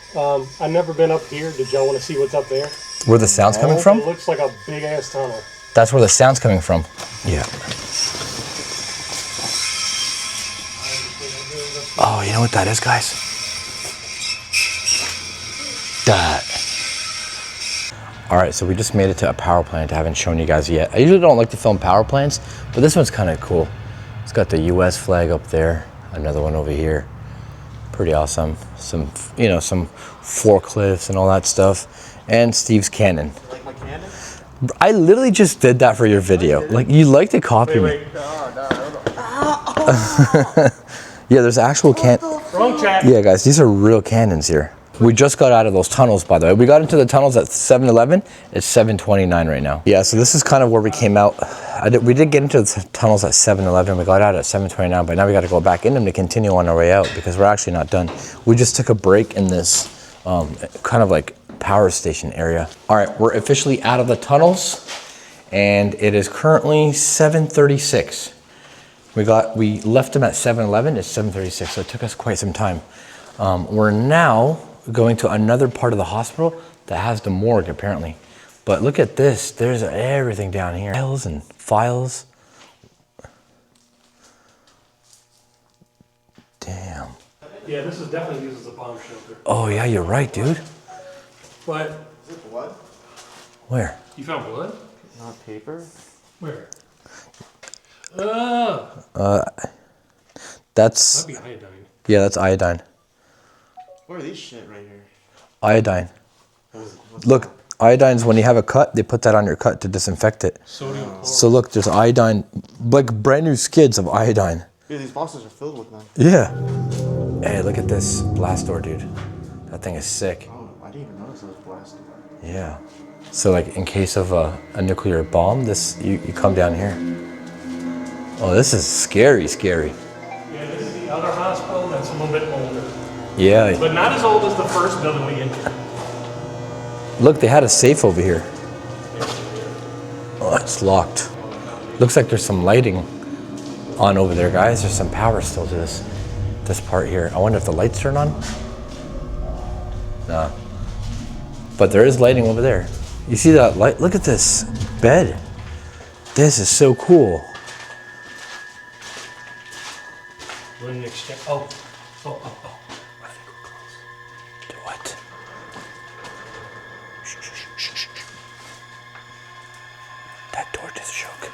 I've never been up here. Did y'all want to see what's up there? Where the sound's coming from? It looks like a big ass tunnel. That's where the sound's coming from. Yeah. Oh, you know what that is, guys? That. All right, so we just made it to a power plant I haven't shown you guys yet. I usually don't like to film power plants, but this one's kind of cool. It's got the US flag up there, another one over here. Pretty awesome. Some forklifts and all that stuff. And Steve's cannon. Like my cannon? I literally just did that for your video. Like, you like to copy me. Yeah, there's actual Wrong chat. Yeah, guys, these are real cannons here. We just got out of those tunnels, by the way. We got into the tunnels at 7:11. It's 7:29 right now. Yeah, so this is kind of where we came out. We did get into the tunnels at 7:11. We got out at 7:29, but now we got to go back in them to continue on our way out because we're actually not done. We just took a break in this kind of like power station area. All right, we're officially out of the tunnels, and it is currently 7:36. We left them at 7:11. It's 7:36, so it took us quite some time. We're now going to another part of the hospital that has the morgue apparently. But look at this, there's everything down here. Files and files. Damn. Yeah, this is definitely used as a bomb shelter. Oh yeah, you're right, dude. But Is it blood? Where? you found blood? Not paper? Where? That's, That'd be iodine. yeah, that's iodine. What are these shit right here? Iodine. What's Look, that? iodine's when you have a cut, they put that on your cut to disinfect it. Sodium chloride. So look, there's iodine, like brand new skids of iodine. Dude, these boxes are filled with them. Yeah. Hey, look at this blast door, dude. That thing is sick. Oh, I didn't even notice it was blasted. Yeah. So like in case of a nuclear bomb, you come down here. Oh, this is scary, scary. Yeah, this is the other hospital that's a little bit older. Yeah. But not as old as the first building we entered. Look, they had a safe over here. Oh, it's locked. Looks like there's some lighting on over there, guys. There's some power still to this part here. I wonder if the lights turn on? Nah. But there is lighting over there. You see that light? Look at this bed. This is so cool. Wouldn't exchange. Oh. I think we're close. Do what? Shh, shh, shh, shh, shh. That door just shook.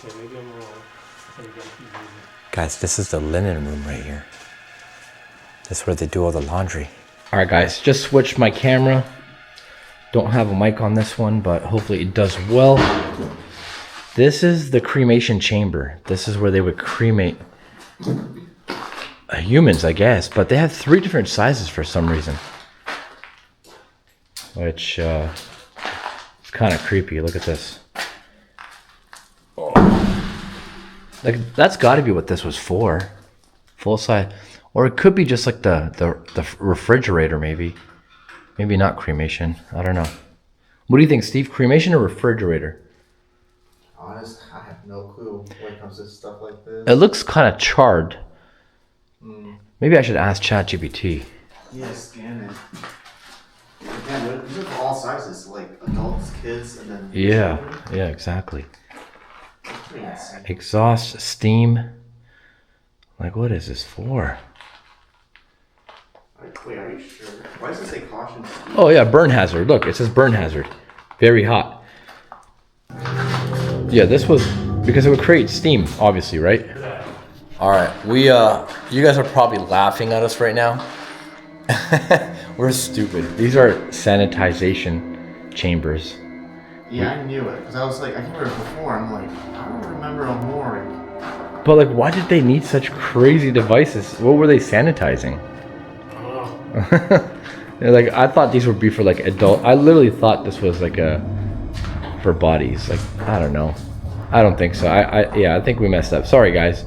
Okay, maybe I'm wrong. I think we gotta keep moving. Guys, this is the linen room right here. This is where they do all the laundry. All right, guys, just switched my camera. Don't have a mic on this one, but hopefully it does well. This is the cremation chamber. This is where they would cremate humans, I guess, but they have 3 different sizes for some reason. Which, it's kind of creepy. Look at this. Like, that's got to be what this was for. Full size. Or it could be just like the refrigerator, maybe. Maybe not cremation. I don't know. What do you think, Steve? Cremation or refrigerator? Honest, I have no clue when it comes to stuff like this. It looks kind of charred. Maybe I should ask ChatGPT. Yeah, scan it. Again, these are for all sizes, like adults, kids, and then... Yeah, children. yeah, exactly. That's pretty insane. Exhaust, steam, Like, what is this for? Wait, are you sure? Why does it say caution? Oh yeah, burn hazard. Look, it says burn hazard. Very hot. Yeah, this was because it would create steam, obviously, right? All right, you guys are probably laughing at us right now. We're stupid. These are sanitization chambers. Yeah, I knew it because I was like, I remember before. I'm like, I don't remember a mooring. But like, why did they need such crazy devices? What were they sanitizing? Like, I thought these would be for like adult. I literally thought this was like for bodies. Like, I don't know. I don't think so. I think we messed up. Sorry guys.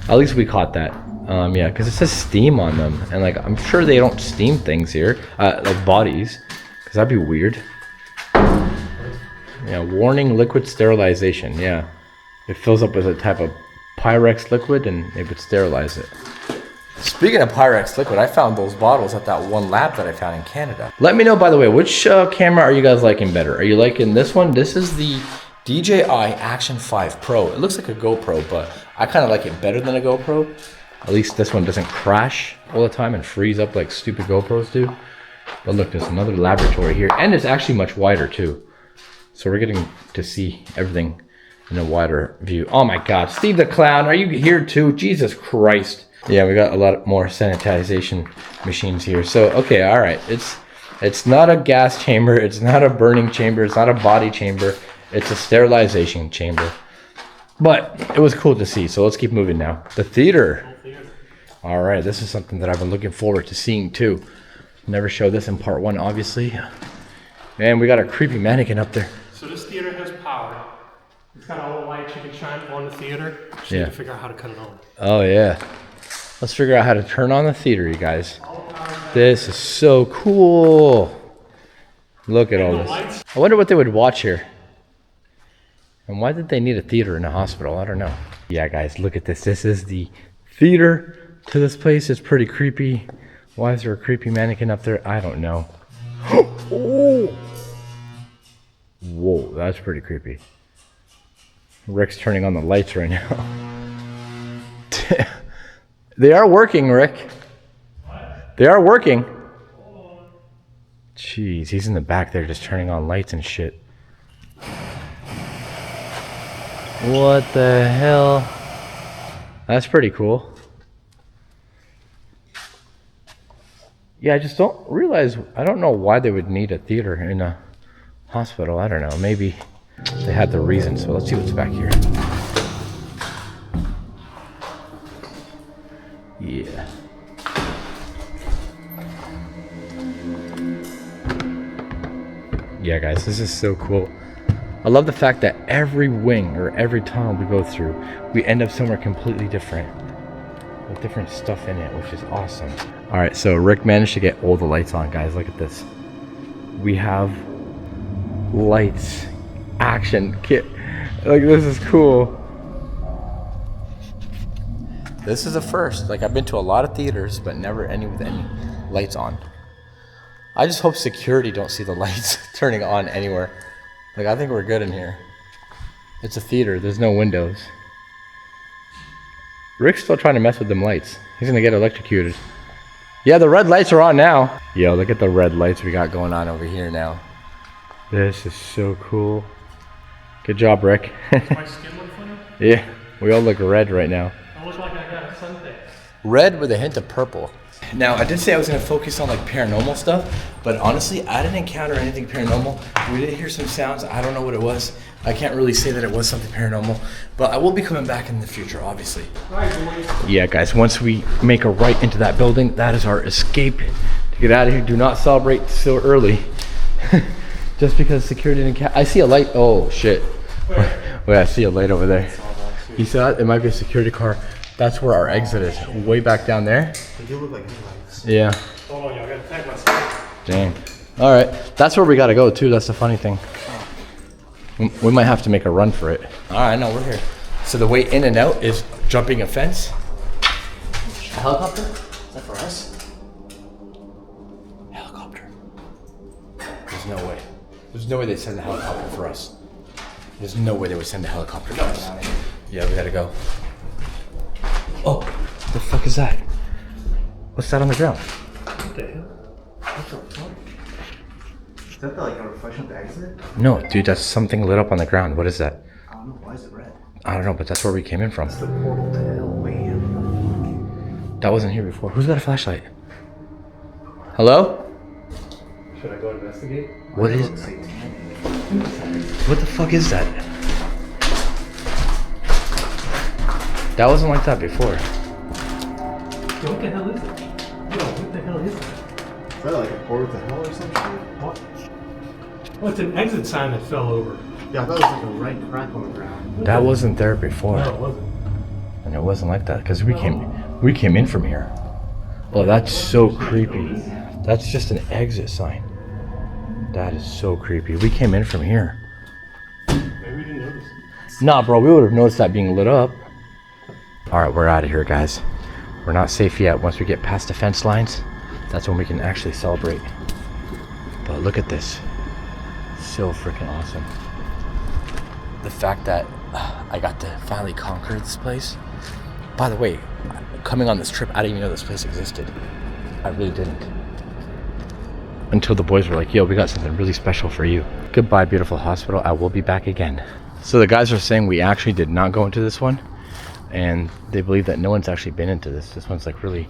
At least we caught that. Yeah, because it says steam on them, and like I'm sure they don't steam things here, like bodies, because that'd be weird. Yeah, warning: liquid sterilization. Yeah, it fills up with a type of Pyrex liquid, and they would sterilize it. Speaking of Pyrex liquid, I found those bottles at that one lab that I found in Canada. Let me know, by the way, which camera are you guys liking better? Are you liking this one? This is the DJI Action 5 Pro. It looks like a GoPro, but I kind of like it better than a GoPro. At least this one doesn't crash all the time and freeze up like stupid GoPros do. But look, there's another laboratory here, and it's actually much wider too. So we're getting to see everything in a wider view. Oh my God, Steve the Clown, are you here too? Jesus Christ. Yeah, we got a lot more sanitization machines here. So, okay, all right. It's not a gas chamber. It's not a burning chamber. It's not a body chamber. It's a sterilization chamber. But it was cool to see. So let's keep moving now. The theater. All right, this is something that I've been looking forward to seeing too. Never showed this in part 1, obviously. Man, we got a creepy mannequin up there. So this theater has power. It's got all the lights you can shine on the theater. Just need to figure out how to cut it on. Oh yeah. Let's figure out how to turn on the theater, you guys. This is so cool. Look at all this. I wonder what they would watch here. And why did they need a theater in a hospital? I don't know. Yeah, guys, look at this. This is the theater to this place. It's pretty creepy. Why is there a creepy mannequin up there? I don't know. Oh. Whoa, that's pretty creepy. Rick's turning on the lights right now. They are working, Rick. What? They are working. Jeez, he's in the back there just turning on lights and shit. What the hell? That's pretty cool. Yeah, I just don't realize, I don't know why they would need a theater in a hospital. I don't know, maybe they had the reason. So let's see what's back here. Yeah. Yeah, guys, this is so cool. I love the fact that every wing or every tunnel we go through, we end up somewhere completely different with different stuff in it, which is awesome. All right, so Rick managed to get all the lights on, guys. Look at this. We have lights, action kit. Like, this is cool. This is a first. Like, I've been to a lot of theaters, but never any with any lights on. I just hope security don't see the lights turning on anywhere. Like, I think we're good in here. It's a theater. There's no windows. Rick's still trying to mess with them lights. He's gonna get electrocuted. Yeah, the red lights are on now. Yo, look at the red lights we got going on over here now. This is so cool. Good job, Rick. Does my skin look funny? Yeah, we all look red right now. I look like I got a suntan. Red with a hint of purple. Now, I did say I was going to focus on like paranormal stuff, but honestly, I didn't encounter anything paranormal. We did hear some sounds. I don't know what it was. I can't really say that it was something paranormal, but I will be coming back in the future, obviously. Yeah, guys, once we make a right into that building, that is our escape to get out of here. Do not celebrate so early. Just because security didn't I see a light. Oh, shit. Wait, I see a light over there. You saw it? It might be a security car. That's where our exit is, way back down there. They do look like headlights. Yeah. Hold on, y'all. I gotta tag myself. Dang. All right. That's where we gotta go too. That's the funny thing. We might have to make a run for it. All right, no, we're here. So the way in and out is jumping a fence. A helicopter? Is that for us? Helicopter. There's no way. There's no way they'd send a helicopter for us. There's no way they would send a helicopter for us. Yeah, we gotta go. Oh, is that? What's that on the ground? What the hell? Is that like a reflection of the exit? No, dude, that's something lit up on the ground. What is that? I don't know. Why is it red? I don't know, but that's where we came in from. The portal to hell. Wait. That wasn't here before. Who's got a flashlight? Hello? Should I go investigate? What is? What the fuck is that? That wasn't like that before. Yo, what the hell is it? Yo, what the hell is that? Is that like a portal to hell or some shit? What? Oh, it's an exit sign that fell over. Yeah, I thought it was like a red crack on the ground. That wasn't there before, No, it wasn't. and it wasn't like that because we came in from here. Oh, that's so creepy. That's just an exit sign. That is so creepy. We came in from here. Maybe we didn't notice. Nah, bro, we would have noticed that being lit up. All right, we're out of here, guys. We're not safe yet. Once we get past the fence lines, that's when we can actually celebrate. But look at this. So freaking awesome. The fact that I got to finally conquer this place. By the way, coming on this trip, I didn't even know this place existed. I really didn't. Until the boys were like, yo, we got something really special for you. Goodbye, beautiful hospital. I will be back again. So the guys are saying we actually did not go into this one. And they believe that no one's actually been into this. This one's like really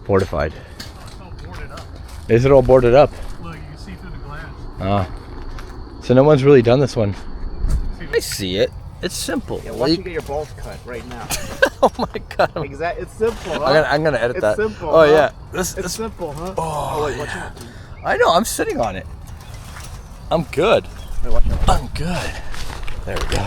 fortified. It's all boarded up. Is it all boarded up? Look, you can see through the glass. So no one's really done this one. I see it. It's simple. Yeah, watch you get your balls cut right now. Oh my god. Exactly. It's simple, huh? I'm gonna edit that. It's simple. Oh huh? yeah. It's simple, huh? Oh, wait, watch out. I know. I'm sitting on it. I'm good. Wait, watch out. I'm good. There we go.